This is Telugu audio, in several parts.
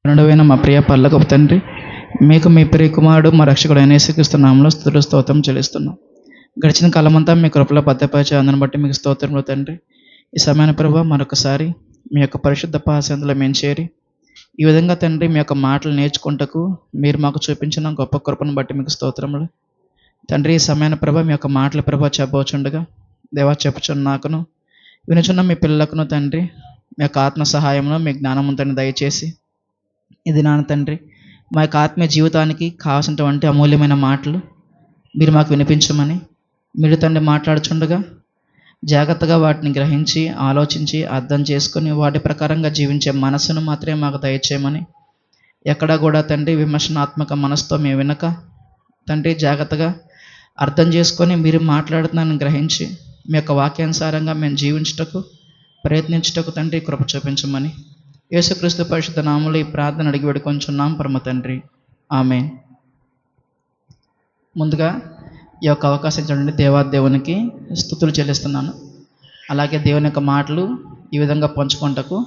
రెండవైన మా ప్రియ పరలోకపు తండ్రి, మీకు మీ ప్రియ కుమారుడు మా రక్షకుడు అయిన యేసుక్రీస్తు నామములో స్తుతులు స్తోత్రం చెల్లిస్తున్నాం. గడిచిన కాలమంతా మీ కృపలో భద్రపరిచే అందుని బట్టి మీకు స్తోత్రములు తండ్రి. ఈ సమయాన ప్రభు మరొకసారి మీ యొక్క పరిశుద్ధ పాసందులో మేము చేరి ఈ విధంగా తండ్రి మీ యొక్క మాటలు నేర్చుకుంటకు మీరు మాకు చూపించిన గొప్ప కృపను బట్టి మీకు స్తోత్రములు తండ్రి. ఈ సమయాన ప్రభ మీ యొక్క మాటల ప్రభ చెప్పవచ్చుండగా దేవా చెప్పుచున్న నాకును వినుచున్న మీ పిల్లలకును తండ్రి మీ యొక్క ఆత్మ సహాయమును మీ జ్ఞానమును దయచేసి ఇది నాన్న తండ్రి మా యొక్క ఆత్మీయ జీవితానికి కావాల్సినటువంటి అమూల్యమైన మాటలు మీరు మాకు వినిపించమని మీరు తండ్రి మాట్లాడుచుండగా జాగ్రత్తగా వాటిని గ్రహించి ఆలోచించి అర్థం చేసుకొని వాటి ప్రకారంగా జీవించే మనసును మాత్రమే మాకు దయచేయమని, ఎక్కడా కూడా తండ్రి విమర్శనాత్మక మనసుతో మేము వినక తండ్రి జాగ్రత్తగా అర్థం చేసుకొని మీరు మాట్లాడుతున్నాను గ్రహించి మీ యొక్క వాక్యానుసారంగా మేము జీవించుటకు ప్రయత్నించుటకు తండ్రి కృప చూపించమని యేసుక్రీస్తు పరిశుద్ధ నామములో ఈ ప్రార్థన అడిగి వేడుకొంచున్నాం పరమ తండ్రి, ఆమేన్. ముందుగా ఈ యొక్క అవకాశం ఇచ్చినటువంటి దేవాదేవునికి స్తుతులు చెల్లిస్తున్నాను. అలాగే దేవుని యొక్క మాటలు ఈ విధంగా పంచుకుంటకు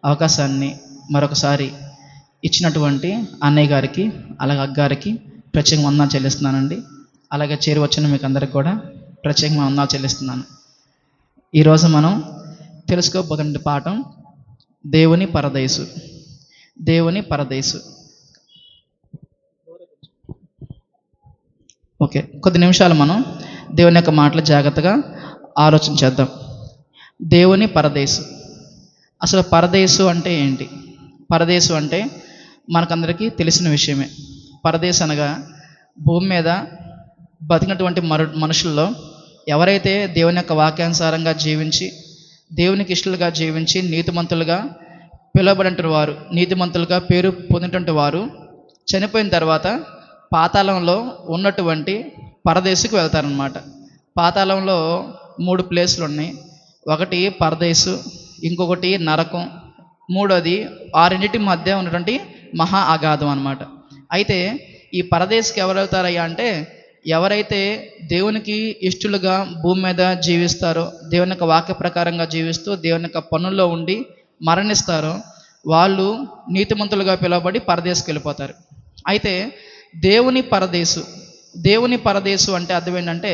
అవకాశాన్ని మరొకసారి ఇచ్చినటువంటి అన్నయ్య గారికి అలాగే అగ్గారికి ప్రత్యేకంగా వందనాలు చెల్లిస్తున్నానండి. అలాగే చేరి వచ్చిన మీకు అందరికి కూడా ప్రత్యేకంగా వందనాలు చెల్లిస్తున్నాను. ఈరోజు మనం తెలుసుకోబోతున్న పాఠం దేవుని పరదేశు. దేవుని పరదేశు. ఓకే, కొద్ది నిమిషాలు మనం దేవుని యొక్క మాటలు జాగ్రత్తగా ఆలోచించేద్దాం. దేవుని పరదేశు. అసలు పరదేశు అంటే ఏంటి? పరదేశు అంటే మనకందరికీ తెలిసిన విషయమే. పరదేశు అనగా భూమి మీద బతికినటువంటి మనుషుల్లో ఎవరైతే దేవుని యొక్క వాక్యానుసారంగా జీవించి దేవునికి ఇష్టలుగా జీవించి నీతిమంతులుగా పిలువబడినటువంటి వారు, నీతిమంతులుగా పేరు పొందినటువంటి వారు చనిపోయిన తర్వాత పాతాళంలో ఉన్నటువంటి పరదేశుకు వెళ్తారనమాట. పాతాళంలో 3 ప్లేసులు ఉన్నాయి. ఒకటి పరదేశు, ఇంకొకటి నరకం, మూడోది ఆ రెండింటి మధ్య ఉన్నటువంటి మహా అగాధం అనమాట. అయితే ఈ పరదేశుకి ఎవరు వెళ్తారయ్యా అంటే ఎవరైతే దేవునికి ఇష్టలుగా భూమి మీద జీవిస్తారో, దేవుని యొక్క వాక్య ప్రకారంగా జీవిస్తూ దేవుని యొక్క పనుల్లో ఉండి మరణిస్తారో వాళ్ళు నీతిమంతులుగా పిలువబడి పరదేశుకి వెళ్ళిపోతారు. అయితే దేవుని పరదేశు, దేవుని పరదేశు అంటే అర్థం ఏంటంటే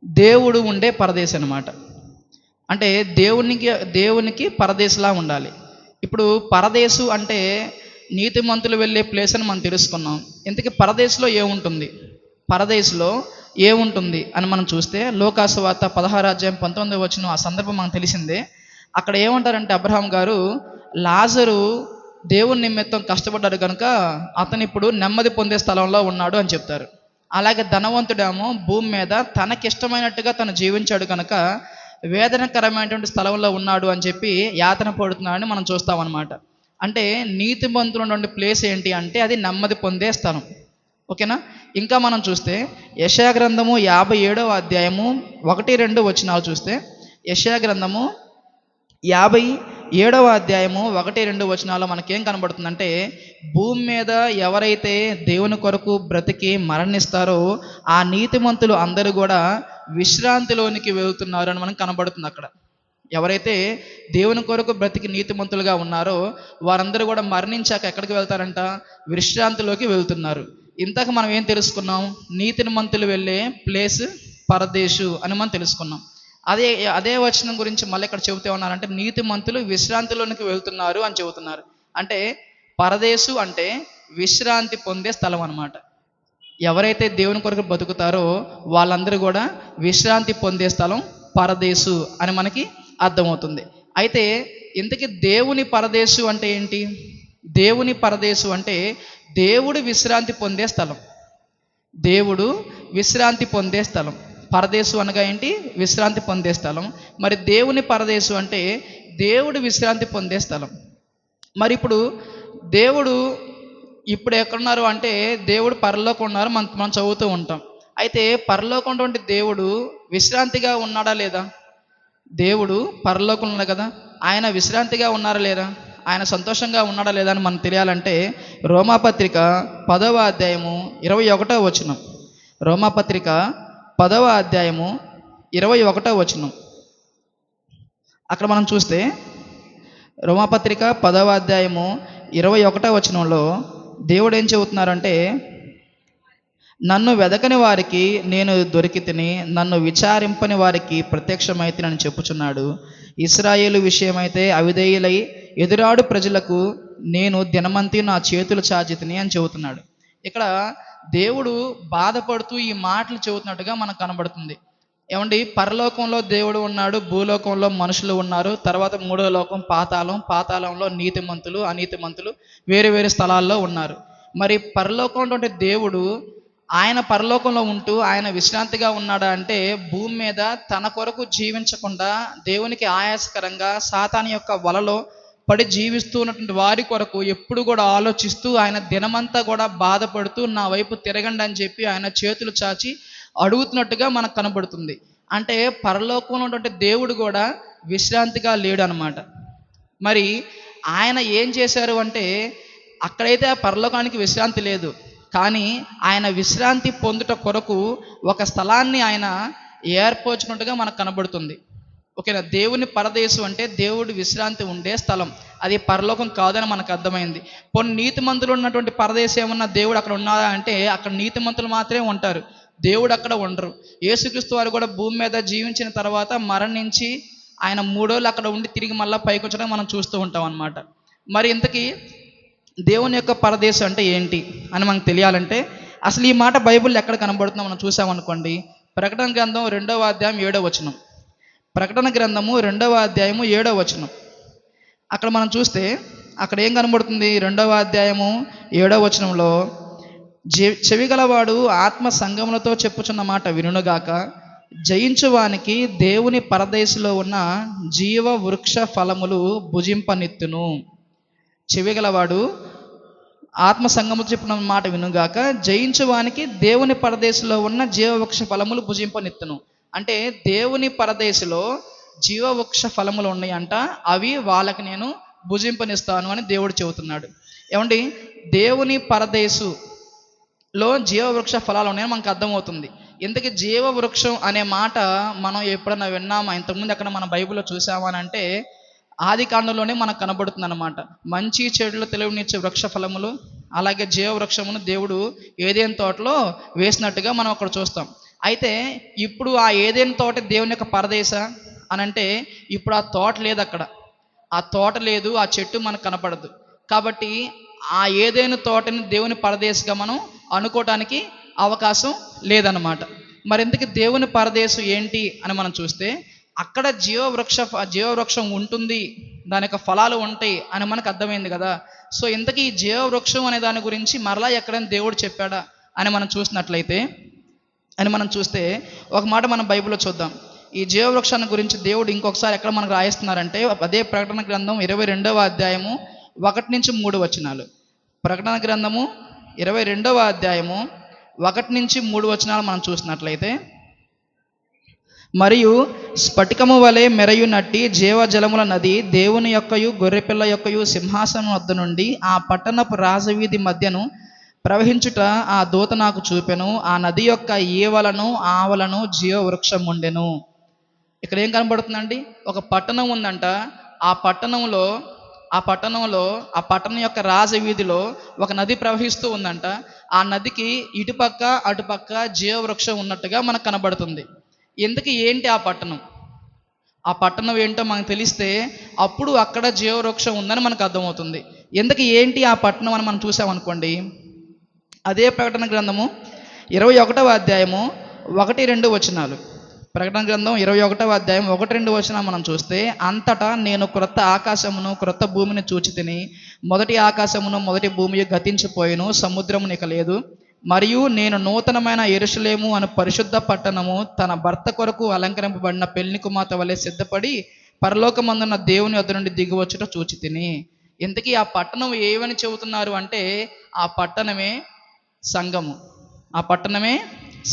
దేవుడు ఉండే పరదేశు అనమాట. అంటే దేవునికి పరదేశులా ఉండాలి. ఇప్పుడు పరదేశు అంటే నీతిమంతులు వెళ్ళే ప్లేస్ అని మనం తెలుసుకున్నాం. ఇంతకీ పరదేశులో ఏముంటుంది, పరదేశులో ఏముంటుంది అని మనం చూస్తే లోకాసు వార్త 16:19 ఆ సందర్భం మనకు తెలిసిందే. అక్కడ ఏమంటారంటే అబ్రహాం గారు లాజరు దేవుని నిమిత్తం కష్టపడ్డాడు కనుక అతను ఇప్పుడు నెమ్మది పొందే స్థలంలో ఉన్నాడు అని చెప్తారు. అలాగే ధనవంతుడేమో భూమి మీద తనకిష్టమైనట్టుగా తను జీవించాడు కనుక వేదనకరమైనటువంటి స్థలంలో ఉన్నాడు అని చెప్పి యాతన పడుతున్నాడని మనం చూస్తామన్నమాట. అంటే నీతిమంతులు ఉన్నటువంటి ప్లేస్ ఏంటి అంటే అది నెమ్మది పొందే స్థలం. ఓకేనా. ఇంకా మనం చూస్తే యెషయా గ్రంథము 57వ అధ్యాయము 1-2 వచనాలు చూస్తే యెషయా గ్రంథము 57వ అధ్యాయము 1-2 వచనాల్లో మనకేం కనబడుతుందంటే భూమి మీద ఎవరైతే దేవుని కొరకు బ్రతికి మరణిస్తారో ఆ నీతిమంతులు అందరూ కూడా విశ్రాంతిలోనికి వెళ్తున్నారు అని మనకు కనబడుతుంది. అక్కడ ఎవరైతే దేవుని కొరకు బ్రతికి నీతిమంతులుగా ఉన్నారో వారందరూ కూడా మరణించాక ఎక్కడికి వెళ్తారంట? విశ్రాంతిలోకి వెళ్తున్నారు. ఇంతకు మనం ఏం తెలుసుకున్నాం? నీతిమంతులు వెళ్ళే ప్లేస్ పరదేశు అని మనం తెలుసుకున్నాం. అదే వచనం గురించి మళ్ళీ ఇక్కడ చెబుతూ ఉన్నారంటే నీతిమంతులు విశ్రాంతిలోనికి వెళ్తున్నారు అని చెబుతున్నారు. అంటే పరదేశు అంటే విశ్రాంతి పొందే స్థలం అనమాట. ఎవరైతే దేవుని కొరకు బతుకుతారో వాళ్ళందరూ కూడా విశ్రాంతి పొందే స్థలం పరదేశు అని మనకి అర్థమవుతుంది. అయితే ఇంతకీ దేవుని పరదేశు అంటే ఏంటి? దేవుని పరదేశు అంటే దేవుడు విశ్రాంతి పొందే స్థలం. దేవుడు విశ్రాంతి పొందే స్థలం. పరదేశు అనగా ఏంటి? విశ్రాంతి పొందే స్థలం. మరి దేవుని పరదేశు అంటే దేవుడు విశ్రాంతి పొందే స్థలం. మరి ఇప్పుడు దేవుడు ఇప్పుడు ఎక్కడున్నారు అంటే దేవుడు పరలోకం ఉన్నారు మనం చదువుతూ ఉంటాం. అయితే పరలోకం ఉన్నటువంటి దేవుడు విశ్రాంతిగా ఉన్నాడా లేదా? దేవుడు పరలోకం ఉన్నాడు కదా, ఆయన విశ్రాంతిగా ఉన్నారా లేదా? ఆయన సంతోషంగా ఉన్నాడా లేదా అని మనం తెలియాలంటే రోమాపత్రిక 10వ అధ్యాయము 21వ వచనం. రోమాపత్రిక 10వ అధ్యాయము 21వ వచనం. అక్కడ మనం చూస్తే రోమాపత్రిక 10వ అధ్యాయము 21వ వచనంలో దేవుడు ఏం చెబుతున్నారంటే, నన్ను వెదకని వారికి నేను దొరికితిని, నన్ను విచారింపని వారికి ప్రత్యక్షమైతినని చెప్పుచున్నాడు. ఇశ్రాయేలు విషయమైతే అవిధేయులై ఎదురాడు ప్రజలకు నేను దినమంతి నా చేతులు చాచితిని అని చెబుతున్నాడు. ఇక్కడ దేవుడు బాధపడుతూ ఈ మాటలు చెబుతున్నట్టుగా మనకు కనబడుతుంది. ఏమండి, పరలోకంలో దేవుడు ఉన్నాడు, భూలోకంలో మనుషులు ఉన్నారు, తర్వాత మూడో లోకం పాతాళం, పాతాళంలో నీతిమంతులు అనీతిమంతులు వేరు వేరు స్థలాల్లో ఉన్నారు. మరి పరలోకంలో ఉండే దేవుడు ఆయన పరలోకంలో ఉంటూ ఆయన విశ్రాంతిగా ఉన్నాడా అంటే, భూమి మీద తన కొరకు జీవించకుండా దేవునికి ఆయాసకరంగా సాతాను యొక్క వలలో పడి జీవిస్తూ ఉన్నటువంటి వారి కొరకు ఎప్పుడు కూడా ఆలోచిస్తూ ఆయన దినమంతా కూడా బాధపడుతూ నా వైపు తిరగండి అని చెప్పి ఆయన చేతులు చాచి అడుగుతున్నట్టుగా మనకు కనబడుతుంది. అంటే పరలోకంలో ఉన్నటువంటి దేవుడు కూడా విశ్రాంతిగా లేడు అనమాట. మరి ఆయన ఏం చేశారు అంటే, అక్కడైతే ఆ పరలోకానికి విశ్రాంతి లేదు, కానీ ఆయన విశ్రాంతి పొందుట కొరకు ఒక స్థలాన్ని ఆయన ఏర్పరచుకున్నట్టుగా మనకు కనబడుతుంది. ఓకేనా, దేవుని పరదేశం అంటే దేవుడు విశ్రాంతి ఉండే స్థలం, అది పరలోకం కాదని మనకు అర్థమైంది. కొన్ని నీతిమంతులు ఉన్నటువంటి పరదేశం ఏమన్నా దేవుడు అక్కడ ఉన్నారా అంటే, అక్కడ నీతిమంతులు మాత్రమే ఉంటారు, దేవుడు అక్కడ ఉండరు. యేసుక్రీస్తు వారు కూడా భూమి మీద జీవించిన తర్వాత మరణించి ఆయన 3 రోజులు అక్కడ ఉండి తిరిగి మళ్ళీ పైకి వచ్చడం మనం చూస్తూ ఉంటాం అన్నమాట. మరి ఇంతకీ దేవుని యొక్క పరదేశం అంటే ఏంటి అని మనకు తెలియాలంటే, అసలు ఈ మాట బైబిల్లో ఎక్కడ కనబడుతుందో మనం చూసామనుకోండి. ప్రకటన గ్రంథం 2వ అధ్యాయం 7వ వచనం. ప్రకటన గ్రంథము 2వ అధ్యాయము 7వ వచనం. అక్కడ మనం చూస్తే అక్కడ ఏం కనబడుతుంది? 2వ అధ్యాయము 7వ వచనంలో, చెవిగలవాడు ఆత్మ సంగములతో చెప్పుచున్న మాట వినుగాక, జయించువానికి దేవుని పరదేశంలో ఉన్న జీవ వృక్ష ఫలములు భుజింపనిత్తును. చెవిగలవాడు ఆత్మ సంగములతో చెప్పిన మాట వినుగాక, జయించువానికి దేవుని పరదేశంలో ఉన్న జీవవృక్ష ఫలములు భుజింపనిత్తును. అంటే దేవుని పరదేశంలో జీవవృక్ష ఫలములు ఉన్నాయంట, అవి వాళ్ళకి నేను భుజింపనిస్తాను అని దేవుడు చెబుతున్నాడు. ఏమండి, దేవుని పరదేశంలో జీవవృక్ష ఫలాలు ఉన్నాయని మనకు అర్థమవుతుంది. ఇంతకీ జీవవృక్షం అనే మాట మనం ఎప్పుడైనా విన్నామా? ఇంతకుముందు ఎక్కడ మన బైబిల్లో చూసామా అని అంటే, ఆది కాండంలోనే మనకు కనబడుతుంది అనమాట. మంచి చెడులు తెలివినిచ్చే వృక్ష ఫలములు, అలాగే జీవవృక్షమును దేవుడు ఏదైనా తోటలో వేసినట్టుగా మనం అక్కడ చూస్తాం. అయితే ఇప్పుడు ఆ ఏదైనా తోట దేవుని యొక్క పరదేశ అని అంటే, ఇప్పుడు ఆ తోట లేదు, అక్కడ ఆ తోట లేదు, ఆ చెట్టు మనకు కనపడదు. కాబట్టి ఆ ఏదైనా తోటని దేవుని పరదేశంగా మనం అనుకోవటానికి అవకాశం లేదన్నమాట. మరింతకి దేవుని పరదేశం ఏంటి అని మనం చూస్తే, అక్కడ జీవవృక్షం ఉంటుంది, దాని యొక్క ఫలాలు ఉంటాయి అని మనకు అర్థమైంది కదా. సో ఇంతకీ ఈ జీవవృక్షం అనే దాని గురించి మరలా ఎక్కడైనా దేవుడు చెప్పాడా అని మనం చూస్తే ఒక మాట మనం బైబిల్లో చూద్దాం. ఈ జీవవృక్షాన్ని గురించి దేవుడు ఇంకొకసారి ఎక్కడ మనకు రాయిస్తున్నారంటే, అదే ప్రకటన గ్రంథం 22వ అధ్యాయము 1-3 వచనాలు. ప్రకటన గ్రంథము 22వ అధ్యాయము 1-3 వచనాలు మనం చూసినట్లయితే, మరియు స్ఫటికము వలె మెరయునట్టి జీవజలముల నది దేవుని యొక్కయు గొర్రెపిల్ల యొక్కయు సింహాసనం వద్ద నుండి ఆ పట్టణపు రాజవీధి మధ్యను ప్రవహించుట ఆ దూత నాకు చూపెను. ఆ నది యొక్క ఈవలను ఆవలను జీవవృక్షం ఉండెను. ఇక్కడ ఏం కనబడుతుందండి? ఒక పట్టణం ఉందంట. ఆ పట్టణం యొక్క రాజవీధిలో ఒక నది ప్రవహిస్తూ ఉందంట. ఆ నదికి ఇటుపక్క అటుపక్క జీవవృక్షం ఉన్నట్టుగా మనకు కనబడుతుంది. ఎందుకు ఏంటి ఆ పట్టణం ఏంటో మనకు తెలిస్తే అప్పుడు అక్కడ జీవవృక్షం ఉందని మనకు అర్థమవుతుంది. ఎందుకు ఏంటి ఆ పట్టణం అని మనం చూసామనుకోండి, అదే ప్రకటన గ్రంథము 21వ అధ్యాయము 1-2 వచనాలు. ప్రకటన గ్రంథం 21వ అధ్యాయం 1-2 వచనాలు మనం చూస్తే, అంతటా నేను క్రొత్త ఆకాశమును క్రొత్త భూమిని చూచితిని, మొదటి ఆకాశమును మొదటి భూమి గతించిపోయిను, సముద్రము ఇక లేదు. మరియు నేను నూతనమైన యెరూషలేము అను పరిశుద్ధ పట్టణము తన భర్త కొరకు అలంకరింపబడిన పెళ్లి కుమార్తె వలె సిద్ధపడి పరలోకమందున్న దేవుని వద్ద నుండి దిగివచ్చుట చూచితిని. ఇంతకీ ఆ పట్టణం ఏమని చెబుతున్నారు అంటే, ఆ పట్టణమే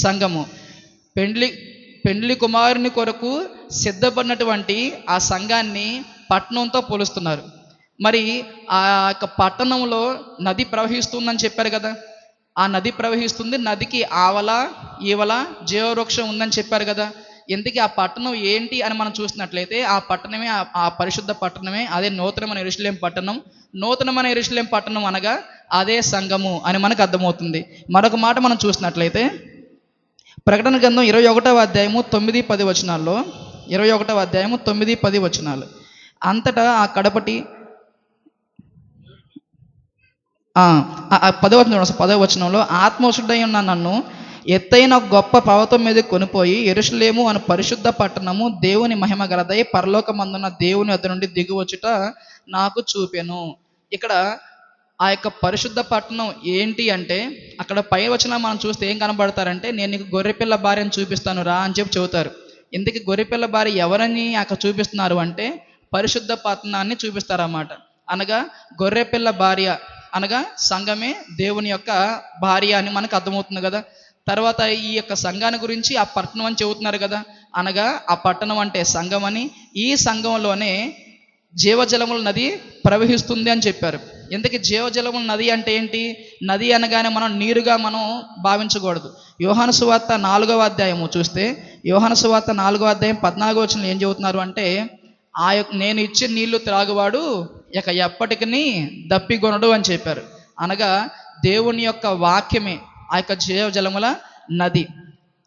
సంఘము. పెండ్లి కుమారుని కొరకు సిద్ధపడినటువంటి ఆ సంఘాన్ని పట్టణంతో పోలుస్తున్నారు. మరి ఆ యొక్క పట్టణంలో నది ప్రవహిస్తుందని చెప్పారు కదా, ఆ నది ప్రవహిస్తుంది, నదికి ఆవల ఈవల జీవవృక్షం ఉందని చెప్పారు కదా. ఇంతకీ ఆ పట్టణం ఏంటి అని మనం చూసినట్లయితే ఆ పట్టణమే ఆ పరిశుద్ధ పట్టణమే, అదే నూతనమైన యెరూషలేము పట్టణం. నూతనమైన యెరూషలేము పట్టణం అనగా అదే సంఘము అని మనకు అర్థమవుతుంది. మరొక మాట మనం చూసినట్లయితే ప్రకటన గ్రంథం 21వ అధ్యాయము 9-10 వచనాల్లో, 21వ అధ్యాయము 9-10 వచనాలు. అంతటా ఆ కడపటి 10వ వచనంలో, ఆత్మవశుడై ఉన్న నన్ను ఎత్తైన గొప్ప పర్వతం మీద కొనిపోయి యెరూషలేము అను పరిశుద్ధ పట్టణము దేవుని మహిమ గలదై పరలోకమందున్న దేవుని వద్ద నుండి దిగువచ్చుట నాకు చూపెను. ఇక్కడ ఆ యొక్క పరిశుద్ధ పట్టణం ఏంటి అంటే, అక్కడ పై వచనం మనం చూస్తే ఏం కనబడతారంటే, నేను నీకు గొర్రెపిల్ల భార్యను చూపిస్తాను రా అని చెప్పి చెబుతారు. ఇందుకు గొర్రెపిల్ల భార్య ఎవరని అక్కడ చూపిస్తున్నారు అంటే పరిశుద్ధ పట్టణాన్ని చూపిస్తారన్నమాట. అనగా గొర్రెపిల్ల భార్య అనగా సంఘమే దేవుని యొక్క భార్య అని మనకు అర్థమవుతుంది కదా. తర్వాత ఈ యొక్క సంఘాన్ని గురించి ఆ పట్టణం అని చెబుతున్నారు కదా, అనగా ఆ పట్టణం అంటే సంఘం అని, ఈ సంఘంలోనే జీవజలముల నది ప్రవహిస్తుంది అని చెప్పారు. ఎందుకు జీవజలముల నది అంటే ఏంటి? నది అనగానే మనం నీరుగా మనం భావించకూడదు. యోహాను సువార్త 4వ అధ్యాయము చూస్తే, యోహాను సువార్త 4వ అధ్యాయం 14వ వచనంలో ఏం చెబుతున్నారు అంటే, ఆ యొక్క నేను ఇచ్చే నీళ్లు త్రాగువాడు ఇక ఎప్పటికీ దప్పికొనడు అని చెప్పారు. అనగా దేవుని యొక్క వాక్యమే ఆ యొక్క జీవజలముల నది.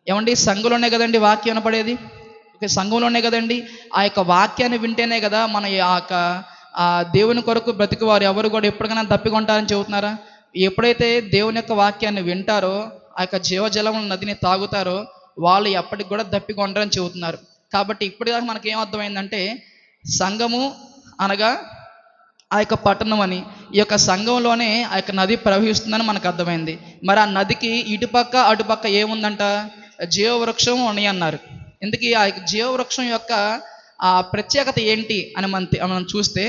ఏమండి, సంఘంలోనే కదండి వాక్యం వినపడేది, సంఘంలోనే కదండి. ఆ యొక్క వాక్యాన్ని వింటేనే కదా మన ఆ యొక్క ఆ దేవుని కొరకు బ్రతికివారు ఎవరు కూడా ఎప్పటికైనా దప్పికొంటారని చెబుతున్నారా? ఎప్పుడైతే దేవుని యొక్క వాక్యాన్ని వింటారో, ఆ యొక్క జీవజలముల నదిని తాగుతారో, వాళ్ళు ఎప్పటికి కూడా దప్పికొంటారని చెబుతున్నారు. కాబట్టి ఇప్పటిదాకా మనకి ఏమర్థమైందంటే, సంఘము అనగా ఆ యొక్క పట్టణం అని, ఈ యొక్క సంఘంలోనే ఆ యొక్క నది ప్రవహిస్తుందని మనకు అర్థమైంది. మరి ఆ నదికి ఇటుపక్క అటుపక్క ఏముందంట? జీవవృక్షం అని అన్నారు. ఇందుకీ ఆ జీవవృక్షం యొక్క ఆ ప్రత్యేకత ఏంటి అని మనం చూస్తే,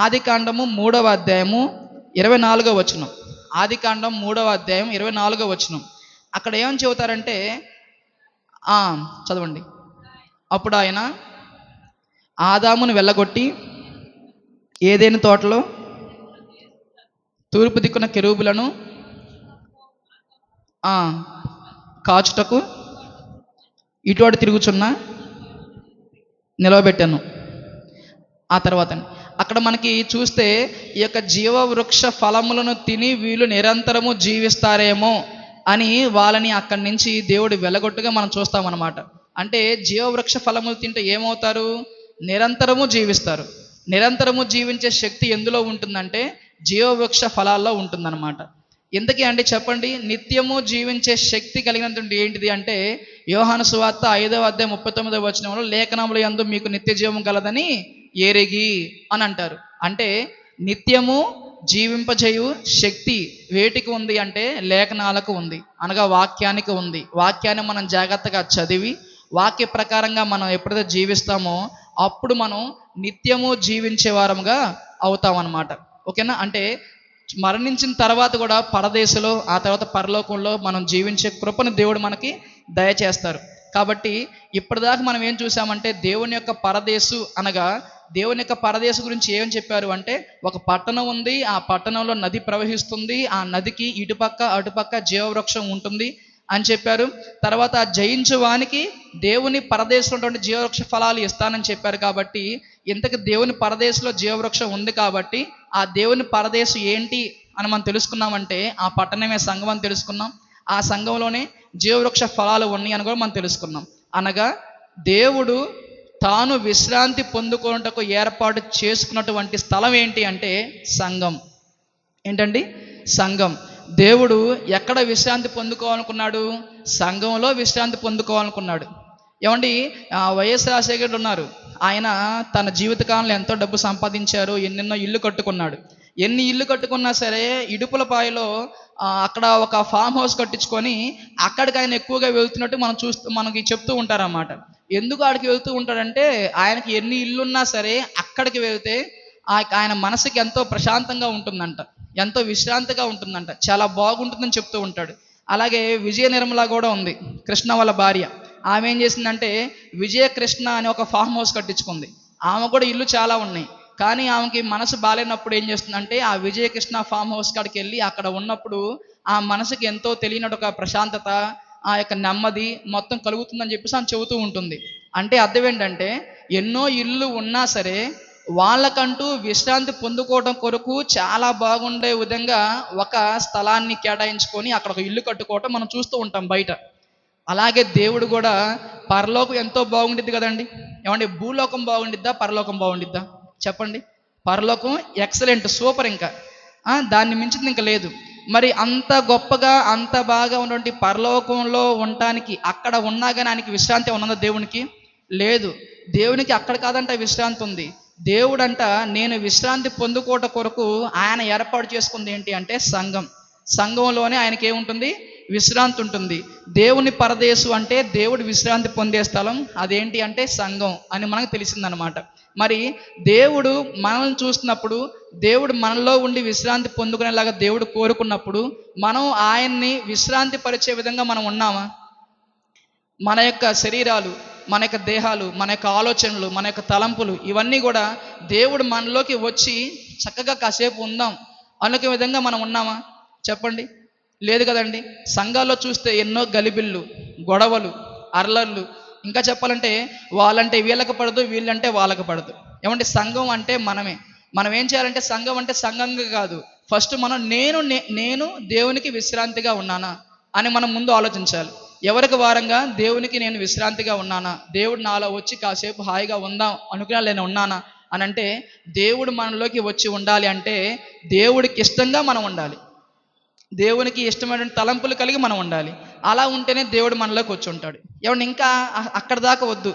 ఆదికాండము 3వ అధ్యాయము 24వ వచనం, ఆదికాండం 3వ అధ్యాయం 24వ వచనం. అక్కడ ఏమని చెబుతారంటే, చదవండి. అప్పుడు ఆయన ఆదామును వెళ్ళగొట్టి ఏదైనా తోటలో తూర్పు దిక్కున కెరూబులను కాచుటకు ఇటువంటి తిరుగుచున్న నిలవబెట్టాను. ఆ తర్వాత అక్కడ మనకి చూస్తే, ఈ యొక్క జీవవృక్ష ఫలములను తిని వీళ్ళు నిరంతరము జీవిస్తారేమో అని వాళ్ళని అక్కడి నుంచి దేవుడు వెళ్ళగొట్టుగా మనం చూస్తామన్నమాట. అంటే జీవవృక్ష ఫలములు తింటే ఏమవుతారు? నిరంతరము జీవిస్తారు. నిరంతరము జీవించే శక్తి ఎందులో ఉంటుందంటే జీవవృక్ష ఫలాల్లో ఉంటుందన్నమాట. ఎందుకే అంటే చెప్పండి, నిత్యము జీవించే శక్తి కలిగినటువంటి ఏంటిది అంటే, యోహాను సువార్త 5వ అధ్యాయం 39వ వచనంలో, లేఖనముల యందు మీకు నిత్య జీవం కలదని ఎరిగి అని అంటారు. అంటే నిత్యము జీవింపజేయు శక్తి వేటికి ఉంది అంటే లేఖనాలకు ఉంది, అనగా వాక్యానికి ఉంది. వాక్యాన్ని మనం జాగ్రత్తగా చదివి వాక్య ప్రకారంగా మనం ఎప్పుడైతే జీవిస్తామో అప్పుడు మనం నిత్యము జీవించే వారముగా అవుతాం అన్నమాట. ఓకేనా? అంటే మరణించిన తర్వాత కూడా పరదేశంలో, ఆ తర్వాత పరలోకంలో మనం జీవించే కృపను దేవుడు మనకి దయచేస్తారు. కాబట్టి ఇప్పటిదాకా మనం ఏం చూసామంటే, దేవుని యొక్క పరదేశు అనగా దేవుని యొక్క పరదేశం గురించి ఏమని చెప్పారు అంటే, ఒక పట్టణం ఉంది, ఆ పట్టణంలో నది ప్రవహిస్తుంది, ఆ నదికి ఇటుపక్క అటుపక్క జీవవృక్షం ఉంటుంది అని చెప్పారు. తర్వాత జయించువానికి దేవుని పరదేశంలో ఉన్నటువంటి జీవవృక్ష ఫలాలు ఇస్తానని చెప్పారు. కాబట్టి ఇంతకు దేవుని పరదేశంలో జీవవృక్షం ఉంది కాబట్టి ఆ దేవుని పరదేశం ఏంటి అని మనం తెలుసుకున్నామంటే, ఆ పట్టణమే సంఘం అని తెలుసుకున్నాం. ఆ సంఘంలోనే జీవవృక్ష ఫలాలు ఉన్నాయి అని కూడా మనం తెలుసుకున్నాం. అనగా దేవుడు తాను విశ్రాంతి పొందుకోవటకు ఏర్పాటు చేసుకున్నటువంటి స్థలం ఏంటి అంటే సంఘం. ఏంటండి? సంఘం. దేవుడు ఎక్కడ విశ్రాంతి పొందుకోవాలనుకున్నాడు? సంఘంలో విశ్రాంతి పొందుకోవాలనుకున్నాడు. ఏమండి, వైఎస్ రాజశేఖర్ ఉన్నారు, ఆయన తన జీవితకాలంలో ఎంతో డబ్బు సంపాదించారు, ఎన్నెన్నో ఇల్లు కట్టుకున్నాడు. ఎన్ని ఇల్లు కట్టుకున్నా సరే ఇడుపులపాయలో అక్కడ ఒక ఫామ్ హౌస్ కట్టించుకొని అక్కడికి ఆయన ఎక్కువగా వెళ్తున్నట్టు మనకి చెప్తూ ఉంటారన్నమాట. ఎందుకు ఆడికి వెళ్తూ ఉంటాడంటే, ఆయనకి ఎన్ని ఇల్లున్నా సరే అక్కడికి వెళ్తే ఆయన మనసుకి ఎంతో ప్రశాంతంగా ఉంటుందంట, ఎంతో విశ్రాంతిగా ఉంటుందంట, చాలా బాగుంటుందని చెప్తూ ఉంటాడు. అలాగే విజయ నిర్మల కూడా ఉంది, కృష్ణ వాళ్ళ భార్య. ఆమె ఏం చేసిందంటే విజయ కృష్ణ అని ఒక ఫామ్ హౌస్ కట్టించుకుంది. ఆమె కూడా ఇల్లు చాలా ఉన్నాయి, కానీ ఆమెకి మనసు బాగాలేనప్పుడు ఏం చేస్తుందంటే ఆ విజయకృష్ణ ఫామ్ హౌస్ కాడికి వెళ్ళి అక్కడ ఉన్నప్పుడు ఆ మనసుకి ఎంతో తెలియనట్టు ఒక ప్రశాంతత, ఆ యొక్క నెమ్మది మొత్తం కలుగుతుందని చెప్పేసి ఆమె చెబుతూ ఉంటుంది. అంటే అర్థం ఏంటంటే ఎన్నో ఇళ్ళు ఉన్నా సరే వాళ్ళకంటూ విశ్రాంతి పొందుకోవడం కొరకు చాలా బాగుండే విధంగా ఒక స్థలాన్ని కేటాయించుకొని అక్కడ ఒక ఇల్లు కట్టుకోవటం మనం చూస్తూ ఉంటాం బయట. అలాగే దేవుడు కూడా పరలోకం ఎంతో బాగుండిద్ది కదండి. ఏమండి, భూలోకం బాగుండిద్దా పరలోకం బాగుండిద్దా చెప్పండి? పరలోకం ఎక్సలెంట్, సూపర్. ఇంకా దాన్ని మించింది ఇంకా లేదు. మరి అంత గొప్పగా అంత బాగా ఉన్నటువంటి పరలోకంలో ఉండటానికి అక్కడ ఉన్నా కానీ ఆయనకి విశ్రాంతి ఉన్నదా దేవునికి? లేదు. దేవునికి అక్కడ కాదంట విశ్రాంతి ఉంది. దేవుడంట నేను విశ్రాంతి పొందుకోట కొరకు ఆయన ఏర్పాటు చేసుకుంది ఏంటి అంటే సంఘం. సంఘంలోనే ఆయనకి ఏముంటుంది? విశ్రాంతి ఉంటుంది. దేవుని పరదేశు అంటే దేవుడు విశ్రాంతి పొందే స్థలం, అదేంటి అంటే సంఘం అని మనకు తెలిసిందనమాట. మరి దేవుడు మనల్ని చూస్తున్నప్పుడు, దేవుడు మనలో ఉండి విశ్రాంతి పొందుకునేలాగా దేవుడు కోరుకున్నప్పుడు మనం ఆయన్ని విశ్రాంతి పరిచే విధంగా మనం ఉన్నామా? మన యొక్క శరీరాలు, మన యొక్క దేహాలు, మన యొక్క ఆలోచనలు, మన యొక్క తలంపులు ఇవన్నీ కూడా దేవుడు మనలోకి వచ్చి చక్కగా కాసేపు ఉందాం అనుకునే విధంగా మనం ఉన్నామా చెప్పండి? లేదు కదండి. సంఘాల్లో చూస్తే ఎన్నో గలిబిళ్ళు, గొడవలు, అర్లర్లు, ఇంకా చెప్పాలంటే వాళ్ళంటే వీళ్ళకి పడదు, వీళ్ళంటే వాళ్ళకి పడదు. ఏమంటే సంఘం అంటే మనమే. మనం ఏం చేయాలంటే సంఘం అంటే సంఘంగా కాదు, ఫస్ట్ మనం నేను దేవునికి విశ్రాంతిగా ఉన్నానా అని మనం ముందు ఆలోచించాలి. ఎవరికి వారంగా దేవునికి నేను విశ్రాంతిగా ఉన్నానా, దేవుడు నాలో వచ్చి కాసేపు హాయిగా ఉందాం అనుకున్నా నేను ఉన్నానా అని అంటే దేవుడు మనలోకి వచ్చి ఉండాలి అంటే దేవుడికి ఇష్టంగా మనం ఉండాలి, దేవునికి ఇష్టమైన తలంపులు కలిగి మనం ఉండాలి. అలా ఉంటేనే దేవుడు మనలోకి వచ్చి ఉంటాడు. ఏమన్నా ఇంకా అక్కడ దాకా వద్దు.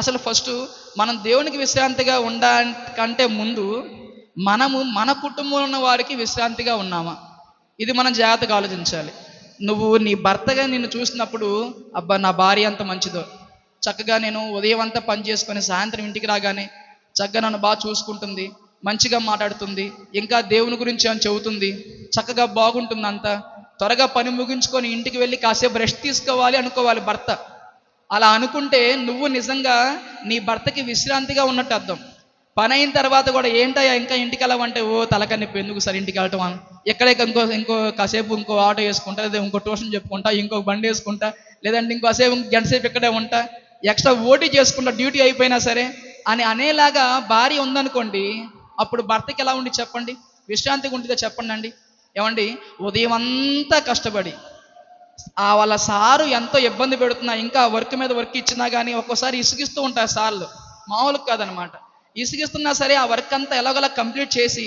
అసలు ఫస్ట్ మనం దేవునికి విశ్రాంతిగా ఉండకంటే ముందు మనము మన కుటుంబంలో ఉన్న వారికి విశ్రాంతిగా ఉన్నామా, ఇది మనం జాగ్రత్తగా ఆలోచించాలి. నువ్వు నీ భర్తగా నిన్ను చూసినప్పుడు అబ్బా నా భార్య అంత మంచిదో, చక్కగా నేను ఉదయం అంతా పని చేసుకొని సాయంత్రం ఇంటికి రాగానే చక్కగా నన్ను బాగా చూసుకుంటుంది, మంచిగా మాట్లాడుతుంది, ఇంకా దేవుని గురించి అని చెబుతుంది, చక్కగా బాగుంటుంది, అంతా త్వరగా పని ముగించుకొని ఇంటికి వెళ్ళి కాసేపు రెస్ట్ తీసుకోవాలి అనుకోవాలి భర్త. అలా అనుకుంటే నువ్వు నిజంగా నీ భర్తకి విశ్రాంతిగా ఉన్నట్టు అర్థం. పని అయిన తర్వాత కూడా ఏంటయ్యా ఇంకా ఇంటికి వెళ్ళామంటే ఓ తలకన్నొప్పి, ఎందుకు సార్ ఇంటికి వెళ్ళటం అని, ఎక్కడైతే ఇంకో కాసేపు ఇంకో ఆటో వేసుకుంటా, లేదా ఇంకో ట్యూషన్ చెప్పుకుంటా, ఇంకొక బండి వేసుకుంటా, లేదంటే ఇంకోసేపు గంట సేపు ఇక్కడే ఉంటా, ఎక్స్ట్రా ఓటీ చేసుకుంటా డ్యూటీ అయిపోయినా సరే అని అనేలాగా భార్య ఉందనుకోండి, అప్పుడు భర్తకి ఎలా ఉండి చెప్పండి? విశ్రాంతిగా ఉంటుందో చెప్పండి అండి. ఏమండి, ఉదయం అంతా కష్టపడి వాళ్ళ సారు ఎంతో ఇబ్బంది పెడుతున్నా, ఇంకా వర్క్ మీద వర్క్ ఇచ్చినా కానీ ఒక్కోసారి ఇసుగిస్తూ ఉంటారు సార్లు, మామూలుగా కాదనమాట. ఇసుగిస్తున్నా సరే ఆ వర్క్ అంతా ఎలాగోలా కంప్లీట్ చేసి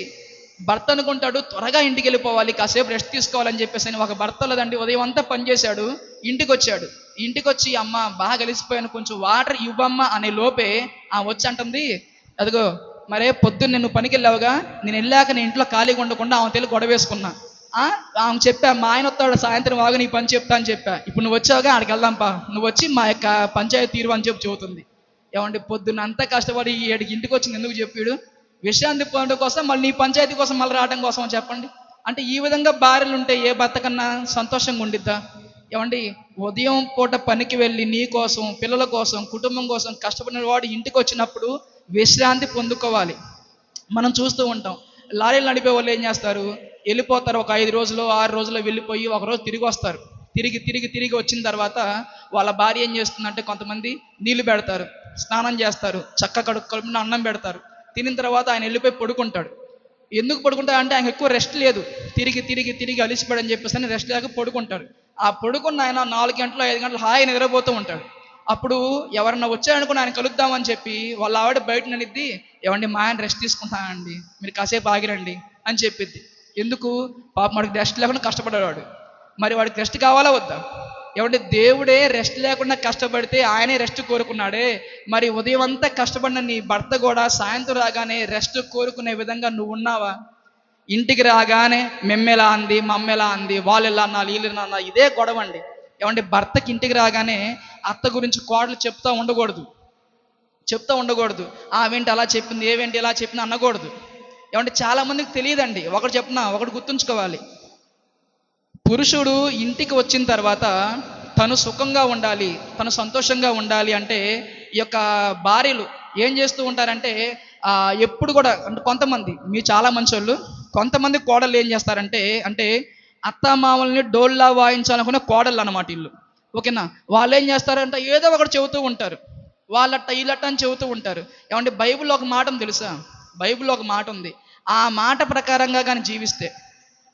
భర్త అనుకుంటాడు త్వరగా ఇంటికి వెళ్ళిపోవాలి, కాసేపు రెస్ట్ తీసుకోవాలని చెప్పేసి అని. ఒక భర్త లేదండి ఉదయం అంతా పనిచేశాడు, ఇంటికి వచ్చాడు, ఇంటికి వచ్చి అమ్మ బాగా కలిసిపోయాను కొంచెం వాటర్ ఇవ్వమ్మ అనే లోపే వచ్చి అంటుంది, అదిగో మరే పొద్దున్న నువ్వు పనికి వెళ్ళావుగా, నేను వెళ్ళాక నేను ఇంట్లో ఖాళీగా ఉండకుండా ఆమె తెలియ గొడవ వేసుకున్నా, ఆమె చెప్పా మా ఆయన వస్తాడు సాయంత్రం వాగా నీ పని చెప్తా అని చెప్పా, ఇప్పుడు నువ్వు వచ్చావుగా ఆడికి వెళ్దాంపా, నువ్వు వచ్చి మా యొక్క పంచాయతీ తీరు అని చెప్పి చెబుతుంది. ఏమంటే పొద్దున్న అంతా కష్టపడి ఏడికి ఇంటికి వచ్చింది ఎందుకు చెప్పాడు? విశ్రాంతి పొందడం కోసం, మళ్ళీ నీ పంచాయతీ కోసం మళ్ళీ రావడం కోసం చెప్పండి. అంటే ఈ విధంగా భార్యలు ఉంటే ఏ భర్త కన్నా సంతోషంగా ఉండిద్దా? ఏమండి, ఉదయం పూట పనికి వెళ్ళి నీ కోసం, పిల్లల కోసం, కుటుంబం కోసం కష్టపడిన వాడు ఇంటికి వచ్చినప్పుడు విశ్రాంతి పొందుకోవాలి. మనం చూస్తూ ఉంటాం, లారీలు నడిపే వాళ్ళు ఏం చేస్తారు, వెళ్ళిపోతారు, ఒక 5 రోజులు 6 రోజులు వెళ్ళిపోయి ఒకరోజు తిరిగి వస్తారు. తిరిగి వచ్చిన తర్వాత వాళ్ళ భార్య ఏం చేస్తుందంటే కొంతమంది నీళ్లు పెడతారు, స్నానం చేస్తారు, కడుపున అన్నం పెడతారు, తినిన తర్వాత ఆయన వెళ్ళిపోయి పడుకుంటాడు. ఎందుకు పడుకుంటాడు అంటే ఆయన ఎక్కువ రెస్ట్ లేదు, తిరిగి అలిసిపోయాడని చెప్పేసి అని రెస్ట్ లేక పడుకుంటాడు. ఆ పడుకున్న ఆయన 4 గంటలు 5 గంటలు హాయి నిద్రపోతూ ఉంటాడు. అప్పుడు ఎవరన్నా వచ్చారనుకుని ఆయన కలుద్దామని చెప్పి వాళ్ళ ఆవిడ బయట నడిద్ది, ఏమండి మా ఆయన రెస్ట్ తీసుకుంటానండి, మీరు కాసేపు ఆగిరండి అని చెప్పిద్ది. ఎందుకు? పాపం వాడికి రెస్ట్ లేకుండా కష్టపడేవాడు, మరి వాడికి రెస్ట్ కావాలా వద్దా? ఏమంటే దేవుడే రెస్ట్ లేకుండా కష్టపడితే ఆయనే రెస్ట్ కోరుకున్నాడే, మరి ఉదయం అంతా కష్టపడిన నీ భర్త కూడా సాయంత్రం రాగానే రెస్ట్ కోరుకునే విధంగా నువ్వు ఉన్నావా? ఇంటికి రాగానే మెమ్మెలా అంది, మమ్మెలా అంది, వాళ్ళు ఎలా అన్నా వీళ్ళు ఎలా అన్నా, ఇదే గొడవ అండి. ఏమంటే భర్తకి ఇంటికి రాగానే అత్త గురించి కోడలు చెప్తా ఉండకూడదు, ఆవేంటి అలా చెప్పింది, ఏవేంటి ఇలా చెప్పింది అనకూడదు. ఏమంటే చాలా మందికి తెలియదండి. ఒకటి గుర్తుంచుకోవాలి, పురుషుడు ఇంటికి వచ్చిన తర్వాత తను సుఖంగా ఉండాలి, తను సంతోషంగా ఉండాలి అంటే ఈ యొక్క భార్యలు ఏం చేస్తూ ఉంటారంటే ఎప్పుడు కూడా అంటే కొంతమంది, మీ చాలా మంచి వాళ్ళు, కొంతమంది కోడళ్ళు ఏం చేస్తారంటే అంటే అత్తామామల్ని డోల్లా వాయించాలనుకునే కోడళ్ళు అనమాట వీళ్ళు. ఓకేనా. వాళ్ళు ఏం చేస్తారంటే ఏదో ఒకటి చెబుతూ ఉంటారు, వాళ్ళట్ట వీళ్ళట్ట అని చెబుతూ ఉంటారు. ఏమంటే బైబిల్లో ఒక మాట ఉంది తెలుసా? బైబిల్లో ఒక మాట ఉంది. ఆ మాట ప్రకారంగా కానీ జీవిస్తే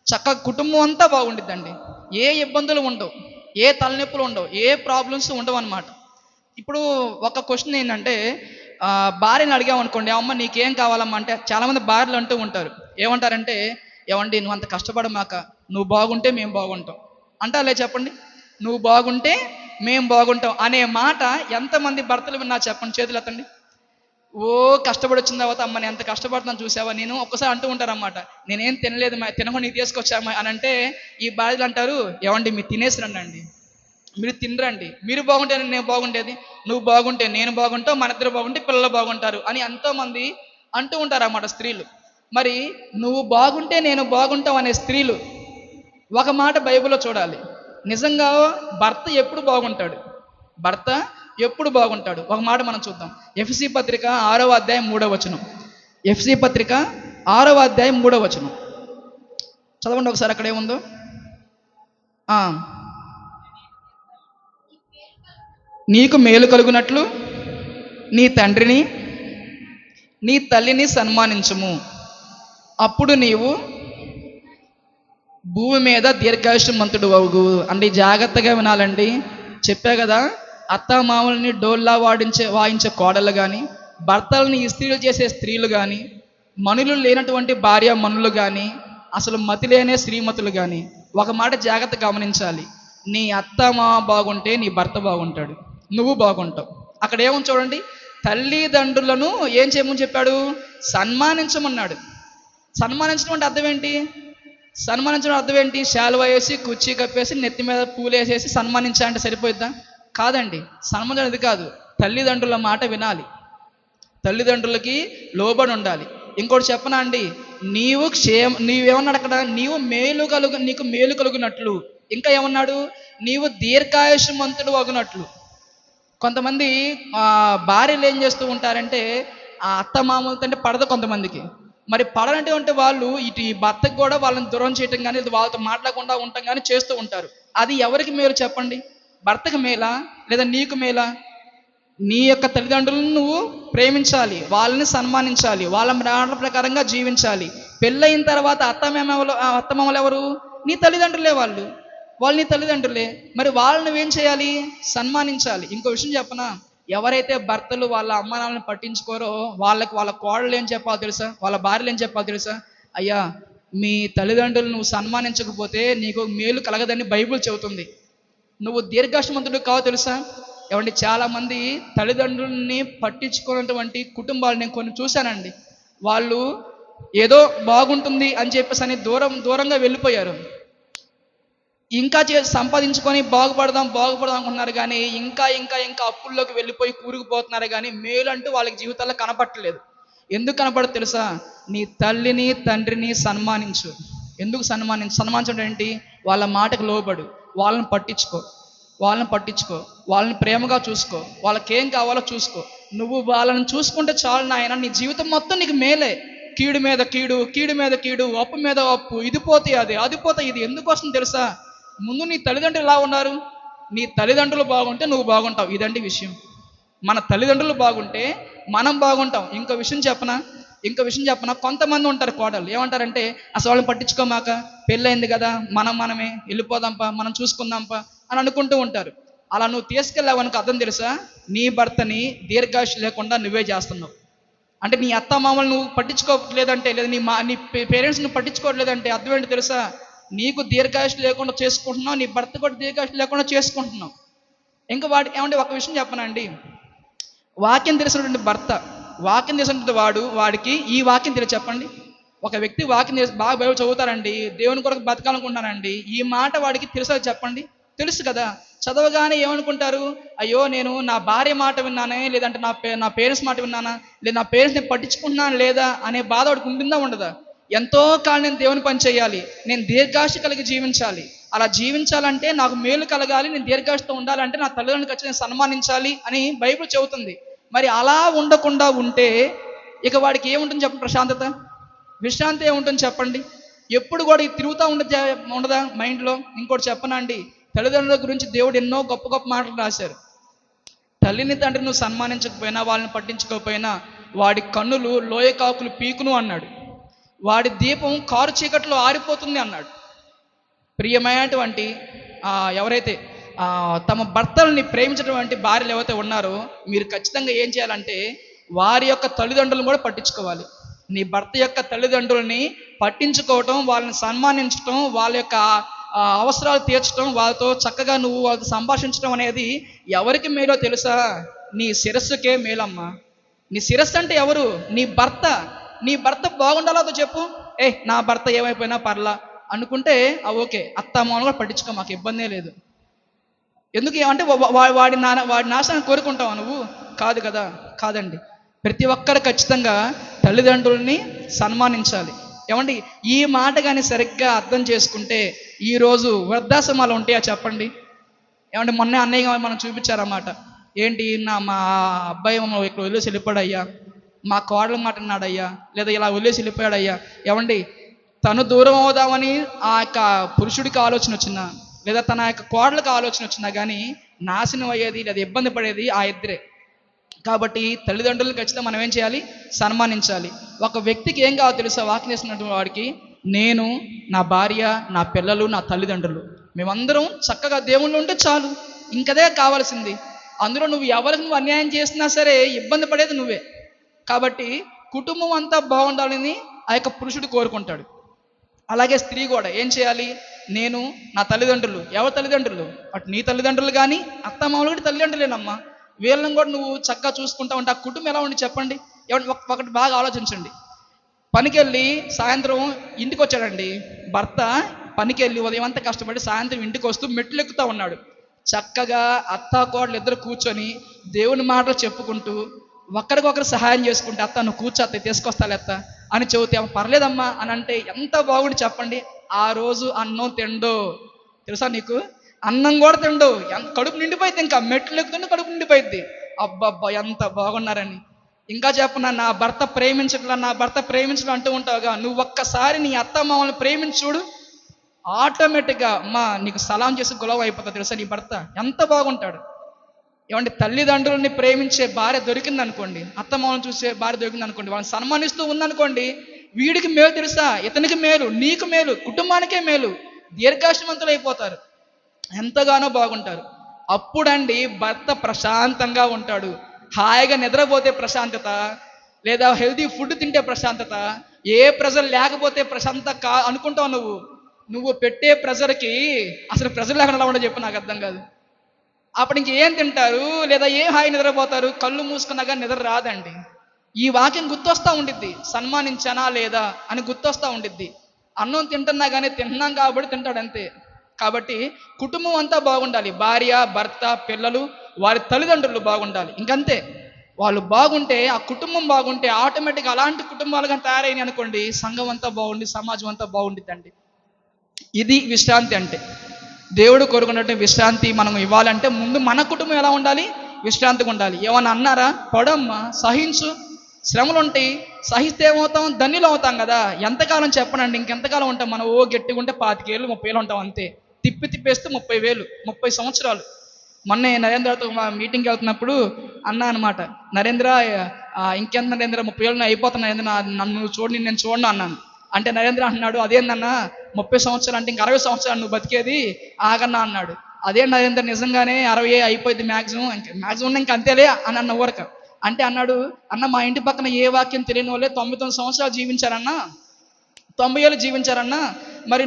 చక్కగా కుటుంబం అంతా బాగుండిద్దండి. ఏ ఇబ్బందులు ఉండవు, ఏ తలనొప్పులు ఉండవు, ఏ ప్రాబ్లమ్స్ ఉండవు అనమాట. ఇప్పుడు ఒక క్వశ్చన్ ఏంటంటే, భార్యని అడిగామనుకోండి, అమ్మ నీకేం కావాలమ్మా అంటే చాలామంది భార్యలు అంటూ ఉంటారు. ఏమంటారంటే, ఏమండి నువ్వు అంత కష్టపడమాక, నువ్వు బాగుంటే మేము బాగుంటాం అంటారులే. చెప్పండి, నువ్వు బాగుంటే మేము బాగుంటాం అనే మాట ఎంతమంది భర్తలు విన్నా చెప్పండి, చేతులు ఎత్తండి. ఓ కష్టపడి వచ్చిన తర్వాత అమ్మ నేను ఎంత కష్టపడుతున్నాను చూసావా, నేను ఒక్కసారి అంటూ ఉంటారన్నమాట, నేనేం తినలేదు మా తినకుండా నీకు తీసుకొచ్చామా అని అంటే, ఈ భార్యలు అంటారు, ఏమండి మీరు తినేసి రండి అండి, మీరు తినరండి, మీరు బాగుంటే నేను బాగుండేది, నువ్వు బాగుంటే నేను బాగుంటావు, మన ఇద్దరు బాగుంటే పిల్లలు బాగుంటారు అని ఎంతోమంది అంటూ ఉంటారు అన్నమాట స్త్రీలు. మరి నువ్వు బాగుంటే నేను బాగుంటావు అనే స్త్రీలు ఒక మాట బైబిల్లో చూడాలి. నిజంగా భర్త ఎప్పుడు బాగుంటాడు? భర్త ఎప్పుడు బాగుంటాడు? ఒక మాట మనం చూద్దాం. ఎఫ్సి పత్రిక 6వ అధ్యాయం 3వ వచనం. ఎఫ్సి పత్రిక 6వ అధ్యాయం 3వ వచనం చదవండి ఒకసారి, అక్కడ ఏముందో. నీకు మేలు కలుగునట్లు నీ తండ్రిని నీ తల్లిని సన్మానించుము, అప్పుడు నీవు భూమి మీద దీర్ఘాయుష్మంతుడు అవుగు. అంటే జాగ్రత్తగా వినాలండి. చెప్పా కదా, అత్త మామూలని డోల్లా వాయించే కోడళ్ళు కానీ, భర్తలని ఇస్త్రీలు చేసే స్త్రీలు కానీ, మనులు లేనటువంటి భార్య మనులు కానీ, అసలు మతి లేనే శ్రీమతులు కానీ, ఒక మాట జాగ్రత్త గమనించాలి. నీ అత్త మామ బాగుంటే నీ భర్త బాగుంటాడు, నువ్వు బాగుంటావు. అక్కడ ఏమని చూడండి, తల్లిదండ్రులను ఏం చేయమని చెప్పాడు? సన్మానించమన్నాడు. సన్మానించడం అంటే అర్థం ఏంటి? సన్మానించడం అర్థం ఏంటి? శాలువా వేసి కుర్చీ కప్పేసి నెత్తి మీద పూలు వేసేసి సన్మానించాలంటే సరిపోయిద్దా? కాదండి, సన్మానించడం అది కాదు. తల్లిదండ్రుల మాట వినాలి, తల్లిదండ్రులకి లోబడి ఉండాలి. ఇంకోటి చెప్పనా అండి, నీవేమన్నాడు అక్కడ? నీకు మేలు కలుగునట్లు. ఇంకా ఏమన్నాడు? నీవు దీర్ఘాయుష్మంతుడు అగునట్లు. కొంతమంది భార్యలు ఏం చేస్తూ ఉంటారంటే, ఆ అత్త మామూలతో అంటే పడదు కొంతమందికి. మరి పడనంటే ఉంటే వాళ్ళు ఇటు ఈ భర్తకు కూడా వాళ్ళని దూరం చేయటం కానీ, వాళ్ళతో మాట్లాడకుండా ఉండటం కానీ చేస్తూ ఉంటారు. అది ఎవరికి మేలు చెప్పండి? భర్తకు మేలా లేదా నీకు మేలా? నీ యొక్క తల్లిదండ్రులను నువ్వు ప్రేమించాలి, వాళ్ళని సన్మానించాలి, వాళ్ళ మాటల ప్రకారంగా జీవించాలి. పెళ్ళయిన తర్వాత అత్తమామలు ఎవరు? నీ తల్లిదండ్రులే. వాళ్ళు నీ తల్లిదండ్రులే. మరి వాళ్ళని నువ్వేం చేయాలి? సన్మానించాలి. ఇంకో విషయం చెప్పనా, ఎవరైతే భర్తలు వాళ్ళ అమ్మ నాన్నలను పట్టించుకోరో వాళ్ళ కోడలు ఏం చెప్పాలో తెలుసా? వాళ్ళ భార్యలు ఏం చెప్పాలో తెలుసా? అయ్యా, మీ తల్లిదండ్రులు నువ్వు సన్మానించకపోతే నీకు మేలు కలగదని బైబిల్ చెబుతుంది. నువ్వు దీర్ఘాయుష్మంతుడు కావో తెలుసా? ఏమంటే చాలామంది తల్లిదండ్రుల్ని పట్టించుకున్నటువంటి కుటుంబాలు నేను కొన్ని చూశానండి. వాళ్ళు ఏదో బాగుంటుంది అని చెప్పేసి అని దూరంగా వెళ్ళిపోయారు. ఇంకా సంపాదించుకొని బాగుపడదాం అనుకుంటున్నారు కానీ ఇంకా ఇంకా ఇంకా అప్పుల్లోకి వెళ్ళిపోయి కూరుకుపోతున్నారు కానీ మేలు అంటూ వాళ్ళకి జీవితాల్లో కనపట్టలేదు. ఎందుకు కనపడదు తెలుసా? నీ తల్లిని తండ్రిని సన్మానించు. ఎందుకు సన్మానించడం ఏంటి? వాళ్ళ మాటకు లోబడు, వాళ్ళని పట్టించుకో, వాళ్ళని ప్రేమగా చూసుకో, వాళ్ళకేం కావాలో చూసుకో. నువ్వు వాళ్ళని చూసుకుంటే చాలు నాయన, నీ జీవితం మొత్తం నీకు మేలే. కీడు మీద కీడు, అప్పు మీద అప్పు, ఇది పోతే అది పోతే ఇది. ఎందుకు వస్తుంది తెలుసా? ముందు నీ తల్లిదండ్రులు ఎలా ఉన్నారు? నీ తల్లిదండ్రులు బాగుంటే నువ్వు బాగుంటావు. ఇదండి విషయం. మన తల్లిదండ్రులు బాగుంటే మనం బాగుంటాం. ఇంకో విషయం చెప్పనా, కొంతమంది ఉంటారు కోడలు ఏమంటారంటే, అసలు వాళ్ళని పట్టించుకోమాక, పెళ్ళయింది కదా, మనమే వెళ్ళిపోదాంపా, మనం చూసుకుందాంపా అని అనుకుంటూ ఉంటారు. అలా నువ్వు తీసుకెళ్ళావనుకో అర్థం తెలుసా? నీ భర్తని దీర్ఘాయుష్ లేకుండా నువ్వే చేస్తున్నావు. అంటే నీ అత్త మామలు నువ్వు పట్టించుకోవట్లేదంటే, లేదా నీ పేరెంట్స్ నువ్వు పట్టించుకోవట్లేదంటే అర్థం ఏంటి తెలుసా? నీకు దీర్ఘాయుష్ లేకుండా చేసుకుంటున్నావు, నీ భర్త కూడా దీర్ఘాయుష్ లేకుండా చేసుకుంటున్నావు. ఇంకా వాడికి ఏమంటే ఒక విషయం చెప్పనండి, వాక్యం తెలిసినటువంటి భర్త, వాక్యం తెలిసినటువంటి వాడికి ఈ వాక్యం తెలిసి చెప్పండి. ఒక వ్యక్తి వాక్యం బాగా బైబిల్ చదువుతారండి, దేవుని కొరకు బతకాలనుకుంటానండి, ఈ మాట వాడికి తెలుసా చెప్పండి? తెలుసు కదా. చదవగానే ఏమనుకుంటారు? అయ్యో నేను నా భార్య మాట విన్నానే, లేదంటే నా పేరెంట్స్ మాట విన్నానా, లేదా నా పేరెంట్స్ని పట్టించుకుంటున్నాను లేదా అనే బాధ వాడికి ఉంటుందా ఉండదా? ఎంతో కాలం నేను దేవుని పని చేయాలి, నేను దీర్ఘాశ కలిగి జీవించాలి, అలా జీవించాలంటే నాకు మేలు కలగాలి, నేను దీర్ఘాశతో ఉండాలంటే నా తల్లిదండ్రులకు వచ్చి నేను సన్మానించాలి అని బైబిల్ చెబుతుంది. మరి అలా ఉండకుండా ఉంటే ఇక వాడికి ఏముంటుంది చెప్పండి? ప్రశాంతత, విశ్రాంతి ఏముంటుంది చెప్పండి? ఎప్పుడు కూడా తిరుగుతూ ఉండదా మైండ్లో? ఇంకోటి చెప్పనా అండి, తల్లిదండ్రుల గురించి దేవుడు ఎన్నో గొప్ప గొప్ప మాటలు రాశారు. తల్లిని తండ్రిని నువ్వు సన్మానించకపోయినా, వాళ్ళని పట్టించుకోకపోయినా వాడి కన్నులు లోయ కాకులు పీకును అన్నాడు. వాడి దీపం కారు చీకట్లో ఆరిపోతుంది అన్నాడు. ప్రియమైనటువంటి ఎవరైతే తమ భర్తల్ని ప్రేమించినటువంటి భార్యలు ఎవరైతే ఉన్నారో మీరు ఖచ్చితంగా ఏం చేయాలంటే వారి యొక్క తల్లిదండ్రులను కూడా పట్టించుకోవాలి. నీ భర్త యొక్క తల్లిదండ్రులని పట్టించుకోవటం, వాళ్ళని సన్మానించటం, వాళ్ళ యొక్క అవసరాలు తీర్చడం, వాళ్ళతో చక్కగా నువ్వు వాళ్ళతో సంభాషించడం అనేది ఎవరికి మేలో తెలుసా? నీ శిరస్సుకే మేలమ్మా. నీ శిరస్సు అంటే ఎవరు? నీ భర్త. నీ భర్త బాగుండాలో చెప్పు. నా భర్త ఏమైపోయినా పర్లా అనుకుంటే ఓకే, అత్తమామలు కూడా పట్టించుకో, మాకు ఇబ్బందే లేదు. ఎందుకు అంటే వాడి నాశనాన్ని కోరుకుంటావా నువ్వు? కాదు కదా, కాదండి. ప్రతి ఒక్కరు ఖచ్చితంగా తల్లిదండ్రుల్ని సన్మానించాలి. ఏమండి, ఈ మాట కానీ సరిగ్గా అర్థం చేసుకుంటే ఈరోజు వృద్ధాశ్రమాలు ఉంటాయా చెప్పండి? ఏమంటే మొన్న అన్నయ్య మనం చూపించారన్నమాట. ఏంటి, మా అబ్బాయి ఇక్కడ వదిలేసి వెళ్ళిపోయాడయ్యా, మా కోడలు మాట అన్నాడయ్యా, లేదా ఇలా వదిలేసి వెళ్ళిపోయాడయ్యా. ఏమండి, తను దూరం అవుదామని ఆ యొక్క పురుషుడికి ఆలోచన వచ్చినా, లేదా తన యొక్క కోడలకు ఆలోచన వచ్చినా కానీ నాశనం అయ్యేది లేదా ఇబ్బంది పడేది ఆ ఇద్దరే. కాబట్టి తల్లిదండ్రులను ఖచ్చితంగా మనం ఏం చేయాలి? సన్మానించాలి. ఒక వ్యక్తికి ఏం కావాలో తెలుసా? వాక్యం చేస్తున్నటువంటి వాడికి, నేను, నా భార్య, నా పిల్లలు, నా తల్లిదండ్రులు మేమందరం చక్కగా దేవుళ్ళు ఉంటే చాలు, ఇంకదే కావాల్సింది. అందులో నువ్వు ఎవరికి నువ్వు అన్యాయం చేసినా సరే ఇబ్బంది పడేది నువ్వే. కాబట్టి కుటుంబం అంతా బాగుండాలని ఆ యొక్క పురుషుడు కోరుకుంటాడు. అలాగే స్త్రీ కూడా ఏం చేయాలి? నేను, నా తల్లిదండ్రులు. ఎవరి తల్లిదండ్రులు? అటు నీ తల్లిదండ్రులు కానీ అత్తమామలు కూడా తల్లిదండ్రులేనమ్మా. వీళ్ళని కూడా నువ్వు చక్కగా చూసుకుంటా ఉంటే ఆ కుటుంబం ఎలా ఉండి చెప్పండి? ఒకటి బాగా ఆలోచించండి. పనికెళ్ళి సాయంత్రం ఇంటికి వచ్చాడండి భర్త. పనికెళ్ళి ఉదయం అంతా కష్టపడి సాయంత్రం ఇంటికి వస్తూ మెట్లు ఎక్కుతూ ఉన్నాడు. చక్కగా అత్తాకోడలు ఇద్దరు కూర్చొని దేవుని మాటలు చెప్పుకుంటూ ఒకరికొకరు సహాయం చేసుకుంటే, అత్త నువ్వు కూర్చో, అత్త తీసుకొస్తాలే అత్త అని చెబితే పర్లేదమ్మా అని అంటే ఎంత బాగుండి చెప్పండి. ఆ రోజు అన్నం తిండో తెలుసా నీకు? అన్నం కూడా తిండు, కడుపు నిండిపోయింది. ఇంకా మెట్లు ఎక్కుతుంటే కడుపు నిండిపోయింది. అబ్బబ్బా ఎంత బాగున్నారని. ఇంకా చెప్పనా, నా భర్త ప్రేమించడం అంటూ ఉంటావుగా, నువ్వు ఒక్కసారి నీ అత్త మామల్ని ప్రేమించి చూడు, ఆటోమేటిక్గా అమ్మా నీకు సలాం చేసి గొలవ అయిపోతుంది. తెలుసా నీ భర్త ఎంత బాగుంటాడు. ఏమంటే తల్లిదండ్రులని ప్రేమించే భార్య దొరికింది అనుకోండి, అత్తమామలను చూసే భార్య దొరికింది అనుకోండి, వాళ్ళని సన్మానిస్తూ ఉందనుకోండి, వీడికి మేలు తెలుసా? ఇతనికి మేలు, నీకు మేలు, కుటుంబానికే మేలు, దీర్ఘాయుష్మంతులు అయిపోతారు, ఎంతగానో బాగుంటారు. అప్పుడండి భర్త ప్రశాంతంగా ఉంటాడు. హాయిగా నిద్రపోతే ప్రశాంతత, లేదా హెల్తీ ఫుడ్ తింటే ప్రశాంతత, ఏ ప్రెజర్ లేకపోతే ప్రశాంతత అనుకుంటావు. నువ్వు పెట్టే ప్రెజర్కి అసలు ప్రెజర్ లేకుండా ఉండదు చెప్పు, నాకు అర్థం కాదు. అప్పుడు ఇంకేం తింటారు, లేదా ఏం హాయి నిద్రపోతారు? కళ్ళు మూసుకున్నాగా నిద్ర రాదండి. ఈ వాక్యం గుర్తొస్తూ ఉండిద్ది, సన్మానించానా లేదా అని గుర్తొస్తూ ఉండిద్ది. అన్నం తింటున్నా కానీ తింటున్నాం కాబట్టి తింటాడు అంతే. కాబట్టి కుటుంబం అంతా బాగుండాలి. భార్య, భర్త, పిల్లలు, వారి తల్లిదండ్రులు బాగుండాలి. ఇంకంతే. వాళ్ళు బాగుంటే, ఆ కుటుంబం బాగుంటే ఆటోమేటిక్గా అలాంటి కుటుంబాలుగా తయారైనాయి అనుకోండి, సంఘం అంతా బాగుండి, సమాజం అంతా బాగుండిద్దండి. ఇది విశ్రాంతి అంటే. దేవుడు కోరుకున్నట్టు విశ్రాంతి మనం ఇవ్వాలంటే ముందు మన కుటుంబం ఎలా ఉండాలి? విశ్రాంతిగా ఉండాలి. ఏమన్నా అన్నారా? పడమ్మా, సహించు, శ్రమలు ఉంటాయి, సహిస్తే ఏమవుతాం? ధన్యులు అవుతాం కదా. ఎంతకాలం చెప్పనండి, ఇంకెంతకాలం ఉంటాం మనం? గట్టిగా ఉంటే 25 ఏళ్ళు 30 ఏళ్ళు ఉంటాం అంతే. తిప్పేస్తే 30 సంవత్సరాలు. మొన్నే నరేంద్రతో మా మీటింగ్కి వెళ్తున్నప్పుడు అన్నా అనమాట, నరేంద్ర ఇంకెంత నరేంద్ర 30 ఏళ్ళు అయిపోతాను నరేంద్ర, నన్ను చూడండి, నేను చూడను అన్నాను. అంటే నరేంద్ర అన్నాడు, అదేందన్నా 30 సంవత్సరాలు అంటే ఇంక 60 సంవత్సరాలు నువ్వు బతికేది, ఆగన్నా అన్నాడు. అదే నరేంద్ర నిజంగానే 60 అయిపోయింది మ్యాక్సిమం ఇంక అంతేలే అని అన్న ఊరక. అంటే అన్నాడు, అన్న మా ఇంటి పక్కన ఏ వాక్యం తెలియని వాళ్ళే 99 సంవత్సరాలు జీవించారన్నా, 90 ఏళ్ళు జీవించారన్నా, మరి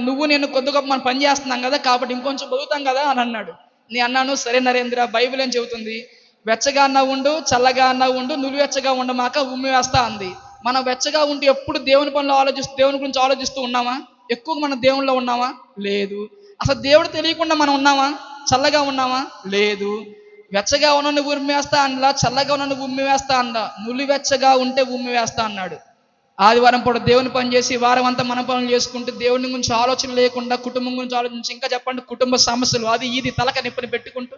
నువ్వు నేను కొద్ది గొప్ప మనం పని చేస్తున్నాం కదా, కాబట్టి ఇంకొంచెం బతుకుతాం కదా అని అన్నాడు. నేను అన్నాను, సరే నరేంద్ర, బైబిల్ ఏం చెబుతుంది? వెచ్చగా అన్నా ఉండు, చల్లగా అన్నా ఉండు, నులివెచ్చగా ఉండమాక ఉమ్మి వేస్తా అంది. మనం వెచ్చగా ఉంటే ఎప్పుడు దేవుని గురించి ఆలోచిస్తూ ఉన్నామా? ఎక్కువగా మనం దేవునిలో ఉన్నామా? లేదు. అసలు దేవుడు తెలియకుండా మనం ఉన్నామా? చల్లగా ఉన్నామా? లేదు. వెచ్చగా ఉన్న నువ్వు ఉమ్మి వేస్తా అనలా, చల్లగా ఉన్న నువ్వు ఉమ్మి వేస్తా అనలా, నులివెచ్చగా ఉంటే ఉమ్మి వేస్తా అన్నాడు. ఆదివారం పూట దేవుని పని చేసి వారం అంతా మన పనులు చేసుకుంటూ దేవుని గురించి ఆలోచన లేకుండా, కుటుంబం గురించి ఆలోచించి, ఇంకా చెప్పండి కుటుంబ సమస్యలు అది ఇది తలక నిప్పుని పెట్టుకుంటూ,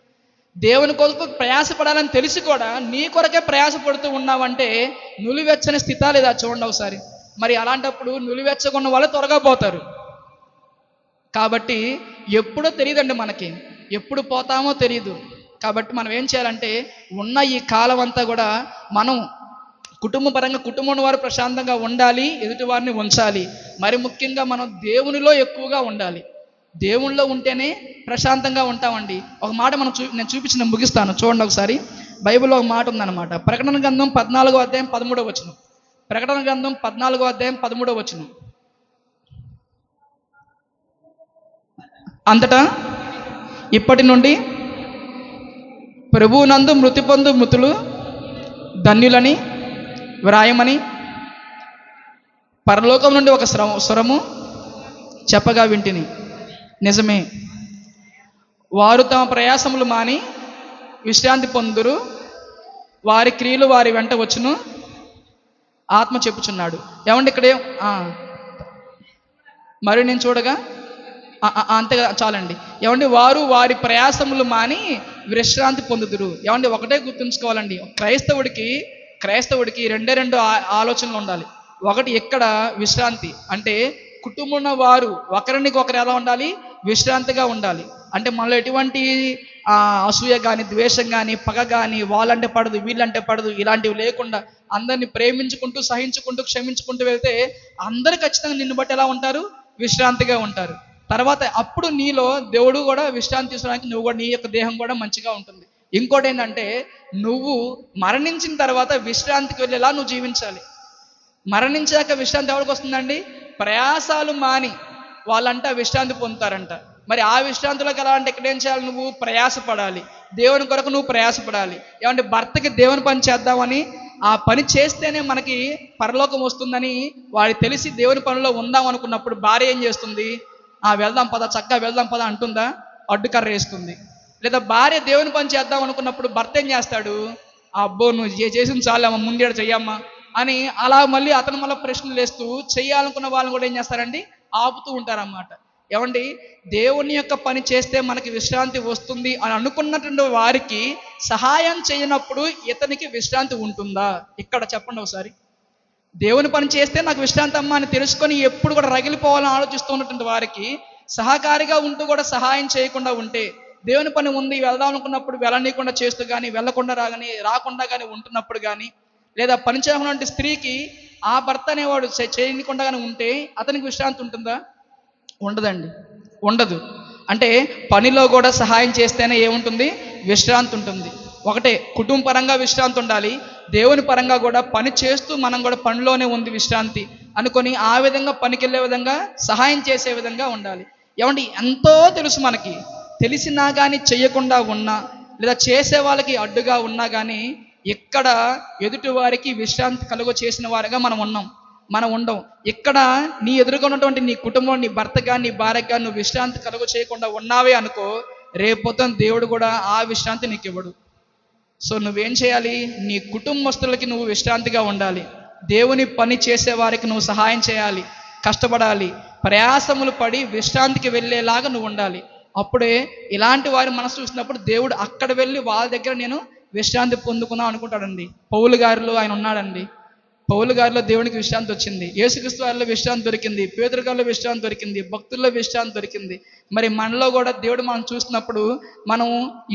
దేవుని కొరకు ప్రయాసపడాలని తెలిసి కూడా నీ కొరకే ప్రయాసపడుతూ ఉన్నావంటే నులివెచ్చని స్థితి లేదా చూడండి ఒకసారి. మరి అలాంటప్పుడు నులివెచ్చకున్న వాళ్ళు త్వరగా పోతారు. కాబట్టి ఎప్పుడో తెలియదండి మనకి, ఎప్పుడు పోతామో తెలియదు. కాబట్టి మనం ఏం చేయాలంటే ఉన్న ఈ కాలం అంతా కూడా మనం కుటుంబ పరంగా కుటుంబం వారు ప్రశాంతంగా ఉండాలి, ఎదుటి వారిని ఉంచాలి. మరి ముఖ్యంగా మనం దేవునిలో ఎక్కువగా ఉండాలి. దేవునిలో ఉంటేనే ప్రశాంతంగా ఉంటామండి. ఒక మాట నేను చూపించిన ముగిస్తాను, చూడండి ఒకసారి. బైబిల్లో ఒక మాట ఉందన్నమాట. ప్రకటన గ్రంథం 14వ అధ్యాయం 13వ వచనం. ప్రకటన గ్రంథం 14వ అధ్యాయం 13వ వచనం. అంతటా ఇప్పటి నుండి ప్రభువునందు మృతి పొందు మృతులు ధన్యులని వ్రాయమని పరలోకం నుండి ఒక స్వరము చెప్పగా వింటిని. నిజమే, వారు తమ ప్రయాసములు మాని విశ్రాంతి పొందురు, వారి క్రియలు వారి వెంట వచ్చును ఆత్మ చెప్పుచున్నాడు. ఏమండి ఇక్కడే మరి నేను చూడగా అంతే చాలండి. ఏమండి, వారు వారి ప్రయాసములు మాని విశ్రాంతి పొందుదురు. ఏమండి, ఒకటే గుర్తుంచుకోవాలండి, క్రైస్తవుడికి రెండు ఆలోచనలు ఉండాలి. ఒకటి, ఎక్కడ విశ్రాంతి అంటే కుటుంబంలో వారు ఒకరికి ఒకరు ఎలా ఉండాలి, విశ్రాంతిగా ఉండాలి. అంటే మనలో ఎటువంటి అసూయ కానీ, ద్వేషం కానీ, పగ కానీ, వాళ్ళంటే పడదు వీళ్ళంటే పడదు ఇలాంటివి లేకుండా అందరిని ప్రేమించుకుంటూ, సహించుకుంటూ, క్షమించుకుంటూ వెళ్తే అందరూ ఖచ్చితంగా నిన్ను బట్టి ఎలా ఉంటారు, విశ్రాంతిగా ఉంటారు. తర్వాత అప్పుడు నీలో దేవుడు కూడా విశ్రాంతి తీసుకోవడానికి నువ్వు కూడా నీ యొక్క దేహం కూడా మంచిగా ఉంటుంది. ఇంకోటి ఏంటంటే, నువ్వు మరణించిన తర్వాత విశ్రాంతికి వెళ్ళేలా నువ్వు జీవించాలి. మరణించాక విశ్రాంతి ఎవరికి వస్తుందండి, ప్రయాసాలు మాని వాళ్ళంట విశ్రాంతి పొందుతారంట. మరి ఆ విశ్రాంతిలోకి ఎలా అంటే ఇక్కడ ఏం చేయాలి, నువ్వు ప్రయాసపడాలి, దేవుని కొరకు నువ్వు ప్రయాసపడాలి. ఏమంటే భర్తకి దేవుని పని చేద్దామని ఆ పని చేస్తేనే మనకి పరలోకం వస్తుందని వాడికి తెలిసి దేవుని పనిలో ఉందాం అనుకున్నప్పుడు భార్య ఏం చేస్తుంది, వెళ్దాం పద, చక్కగా వెళ్దాం పద అంటుందా, అడ్డుకర్ర వేస్తుంది. లేదా భార్య దేవుని పని చేద్దాం అనుకున్నప్పుడు భర్త ఏం చేస్తాడు, అబ్బో నువ్వు చేసిన చాలమ్మా ముందేడు చెయ్యమ్మా అని అలా మళ్ళీ అతను మళ్ళీ ప్రశ్నలు వేస్తూ చెయ్యాలనుకున్న వాళ్ళని కూడా ఏం చేస్తారండి, ఆపుతూ ఉంటారన్నమాట. ఏమండి, దేవుని యొక్క పని చేస్తే మనకి విశ్రాంతి వస్తుంది అని అనుకున్నటువంటి వారికి సహాయం చేయనప్పుడు ఇతనికి విశ్రాంతి ఉంటుందా? ఇక్కడ చెప్పండి ఒకసారి. దేవుని పని చేస్తే నాకు విశ్రాంతి అమ్మ అని తెలుసుకొని ఎప్పుడు కూడా రగిలిపోవాలని ఆలోచిస్తూ ఉన్నటువంటి వారికి సహకారిగా ఉంటూ కూడా సహాయం చేయకుండా ఉంటే, దేవుని పని ఉంది వెళ్దాం అనుకున్నప్పుడు వెళ్ళనీయకుండా చేస్తూ కానీ, వెళ్ళకుండా రాకుండా కానీ ఉంటున్నప్పుడు కానీ, లేదా పని చేయకుండా స్త్రీకి ఆ భర్త అనేవాడు చేయకుండా కానీ ఉంటే అతనికి విశ్రాంతి ఉంటుందా? ఉండదండి, ఉండదు. అంటే పనిలో కూడా సహాయం చేస్తేనే ఏముంటుంది, విశ్రాంతి ఉంటుంది. ఒకటే, కుటుంబ పరంగా విశ్రాంతి ఉండాలి, దేవుని పరంగా కూడా పని చేస్తూ మనం కూడా పనిలోనే ఉంది విశ్రాంతి అనుకొని ఆ విధంగా పనికి వెళ్ళే విధంగా సహాయం చేసే విధంగా ఉండాలి. ఏమంటే ఎంతో తెలుసు మనకి, తెలిసినా కానీ చెయ్యకుండా ఉన్నా, లేదా చేసే వాళ్ళకి అడ్డుగా ఉన్నా కానీ ఇక్కడ ఎదుటి వారికి విశ్రాంతి కలుగ చేసిన వారిగా మనం ఉండం. ఇక్కడ నీ ఎదురుగా ఉన్నటువంటి నీ కుటుంబం, నీ భర్తగా, నీ భార్యగా నువ్వు విశ్రాంతి కలుగ చేయకుండా ఉన్నావే అనుకో, రేపొద్దున దేవుడు కూడా ఆ విశ్రాంతి నీకు ఇవ్వడు. సో నువ్వేం చేయాలి, నీ కుటుంబస్తులకి నువ్వు విశ్రాంతిగా ఉండాలి, దేవుని పని చేసే వారికి నువ్వు సహాయం చేయాలి, కష్టపడాలి, ప్రయాసములు పడి విశ్రాంతికి వెళ్ళేలాగా నువ్వు ఉండాలి. అప్పుడే ఇలాంటి వారి మనసు చూసినప్పుడు దేవుడు అక్కడ వెళ్ళి వాళ్ళ దగ్గర నేను విశ్రాంతి పొందుకుందాం అనుకుంటాడండి. పౌలు గారిలో ఆయన ఉన్నాడండి. పౌలు గారిలో దేవునికి విశ్రాంతి వచ్చింది, యేసుక్రీస్తు వారిలో విశ్రాంతి దొరికింది, పేతురు గారిలో విశ్రాంతి దొరికింది, భక్తుల్లో విశ్రాంతి దొరికింది. మరి మనలో కూడా దేవుడు మనం చూసినప్పుడు మనం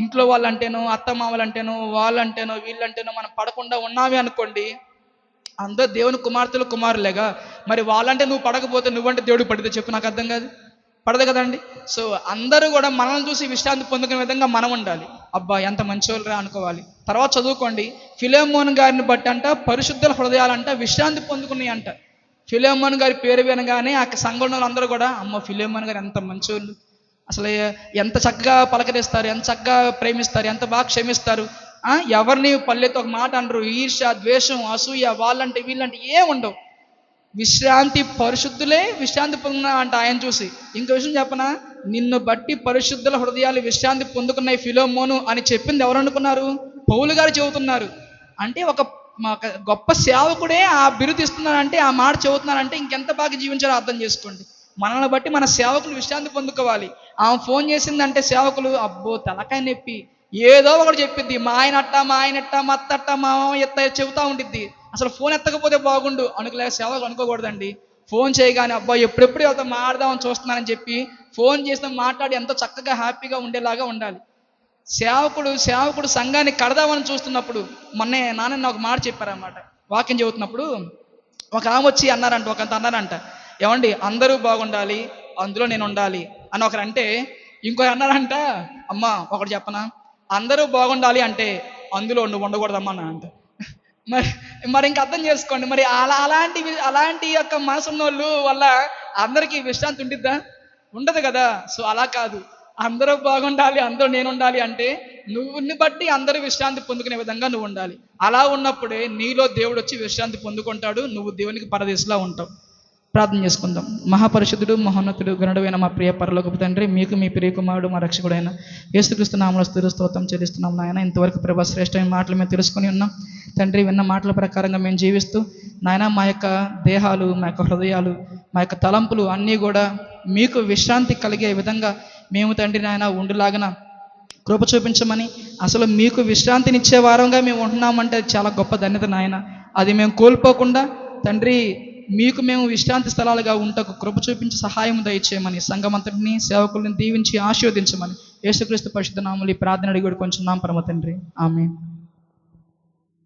ఇంట్లో వాళ్ళంటేనో, అత్తమామలంటేనో, వాళ్ళంటేనో, వీళ్ళంటేనో మనం పడకుండా ఉన్నామే అనుకోండి, అందరూ దేవుని కుమార్తెలు కుమారులేగా, మరి వాళ్ళంటే నువ్వు పడకపోతే నువ్వంటే దేవుడు పడితే చెప్పు, నాకు అర్థం కాదు, పడదు కదండి. సో అందరూ కూడా మనల్ని చూసి విశ్రాంతి పొందుకునే విధంగా మనం ఉండాలి. అబ్బా ఎంత మంచోళ్ళరా అనుకోవాలి. తర్వాత చదువుకోండి, ఫిలెమోన్ గారిని బట్టి అంట పరిశుద్ధుల హృదయాలంట విశ్రాంతి పొందుకున్నాయి అంట. ఫిలెమోన్ గారి పేరు వినగానే ఆ సంఘంలో అందరూ కూడా అమ్మ ఫిలెమోన్ గారు ఎంత మంచోళ్ళు, అసలు ఎంత చక్కగా పలకరిస్తారు, ఎంత చక్కగా ప్రేమిస్తారు, ఎంత బాగా క్షమిస్తారు, ఎవరిని పల్లెతో ఒక మాట అనరు, ఈర్ష, ద్వేషం, అసూయ, వాళ్ళంటే వీళ్ళంటే ఏం ఉండవు, విశ్రాంతి పరిశుద్ధులే విశ్రాంతి పొందిన అంట ఆయన చూసి. ఇంకో విషయం చెప్పనా, నిన్ను బట్టి పరిశుద్ధుల హృదయాలు విశ్రాంతి పొందుకున్నాయి ఫిలెమోను అని చెప్పింది ఎవరు అనుకున్నారు, పౌలు గారు చెబుతున్నారు. అంటే ఒక గొప్ప సేవకుడే ఆ బిరుదు ఇస్తున్నారంటే, ఆ మాట చెబుతున్నారంటే ఇంకెంత బాగా జీవించాలో అర్థం చేసుకోండి. మనల్ని బట్టి మన సేవకులు విశ్రాంతి పొందుకోవాలి. ఆమె ఫోన్ చేసిందంటే సేవకులు అబ్బో తలకాయ నొప్పి, ఏదో ఒకటి చెప్పిద్ది, మా ఆయనట్ట మా అత్తట్ట మా ఎత్త చెబుతూ ఉండిద్ది. అసలు ఫోన్ ఎత్తకపోతే బాగుండు అనుకోలే సేవకు అనుకోకూడదండి. ఫోన్ చేయగానే అబ్బా ఎప్పుడెప్పుడు ఎవరితో మాట్లాడదామని చూస్తున్నానని చెప్పి ఫోన్ చేసిన మాట్లాడి ఎంతో చక్కగా హ్యాపీగా ఉండేలాగా ఉండాలి. సేవకుడు సంఘాన్ని కడదామని చూస్తున్నప్పుడు మొన్నే నాన్న ఒక మాట చెప్పారన్నమాట. వాక్యం చెబుతున్నప్పుడు ఒక ఆమె వచ్చి అన్నారంట, ఒకంత అన్నారంట, ఏమండి అందరూ బాగుండాలి అందులో నేను ఉండాలి అని ఒకరంటే, ఇంకో అన్నారంట, అమ్మ ఒకటి చెప్పనా, అందరూ బాగుండాలి అంటే అందులో నువ్వు ఉండకూడదమ్మా అని అంట. మరి మరి ఇంక అర్థం చేసుకోండి, మరి అలాంటి యొక్క మనసున్న వాళ్ళు వల్ల అందరికీ విశ్రాంతి ఉండిద్దా? ఉండదు కదా. సో అలా కాదు, అందరూ బాగుండాలి అందరూ నేను ఉండాలి అంటే నువ్వుని బట్టి అందరూ విశ్రాంతి పొందుకునే విధంగా నువ్వు ఉండాలి. అలా ఉన్నప్పుడే నీలో దేవుడు వచ్చి విశ్రాంతి పొందుకుంటాడు, నువ్వు దేవునికి పరదేశంలా ఉంటావు. ప్రార్థన చేసుకుందాం. మహాపరిశుద్ధుడు మహోన్నతుడు గణుడైన మా ప్రియ పరలోకపు తండ్రి, మీకు మీ ప్రియ కుమారుడు మా రక్షకుడైన యేసుక్రీస్తు నామములో స్తుతి స్తోత్రం చెల్లిస్తున్నాం నాయన. ఇంతవరకు ప్రభా శ్రేష్టమైన మాటలు మేము తెలుసుకొని ఉన్నాం తండ్రి. విన్న మాటల ప్రకారంగా మేము జీవిస్తూ నాయన మా యొక్క దేహాలు, మా యొక్క హృదయాలు, మా యొక్క తలంపులు అన్నీ కూడా మీకు విశ్రాంతి కలిగే విధంగా మేము తండ్రి నాయన ఉండులాగన కృప చూపించమని, అసలు మీకు విశ్రాంతినిచ్చే వారంగా మేము ఉంటున్నామంటే చాలా గొప్ప ధన్యత నాయన. అది మేము కోల్పోకుండా తండ్రి మీకు మేము విశ్రాంతి స్థలాలుగా ఉంటకు కృప చూపించి సహాయం దయచేయమని, సంఘమంతటిని సేవకుల్ని దీవించి ఆశీర్వదించమని యేసుక్రీస్తు పరిశుద్ధ నామములో ఈ ప్రార్థన అడిగి కొంచెం నామ పరమ తండ్రి, ఆమేన్.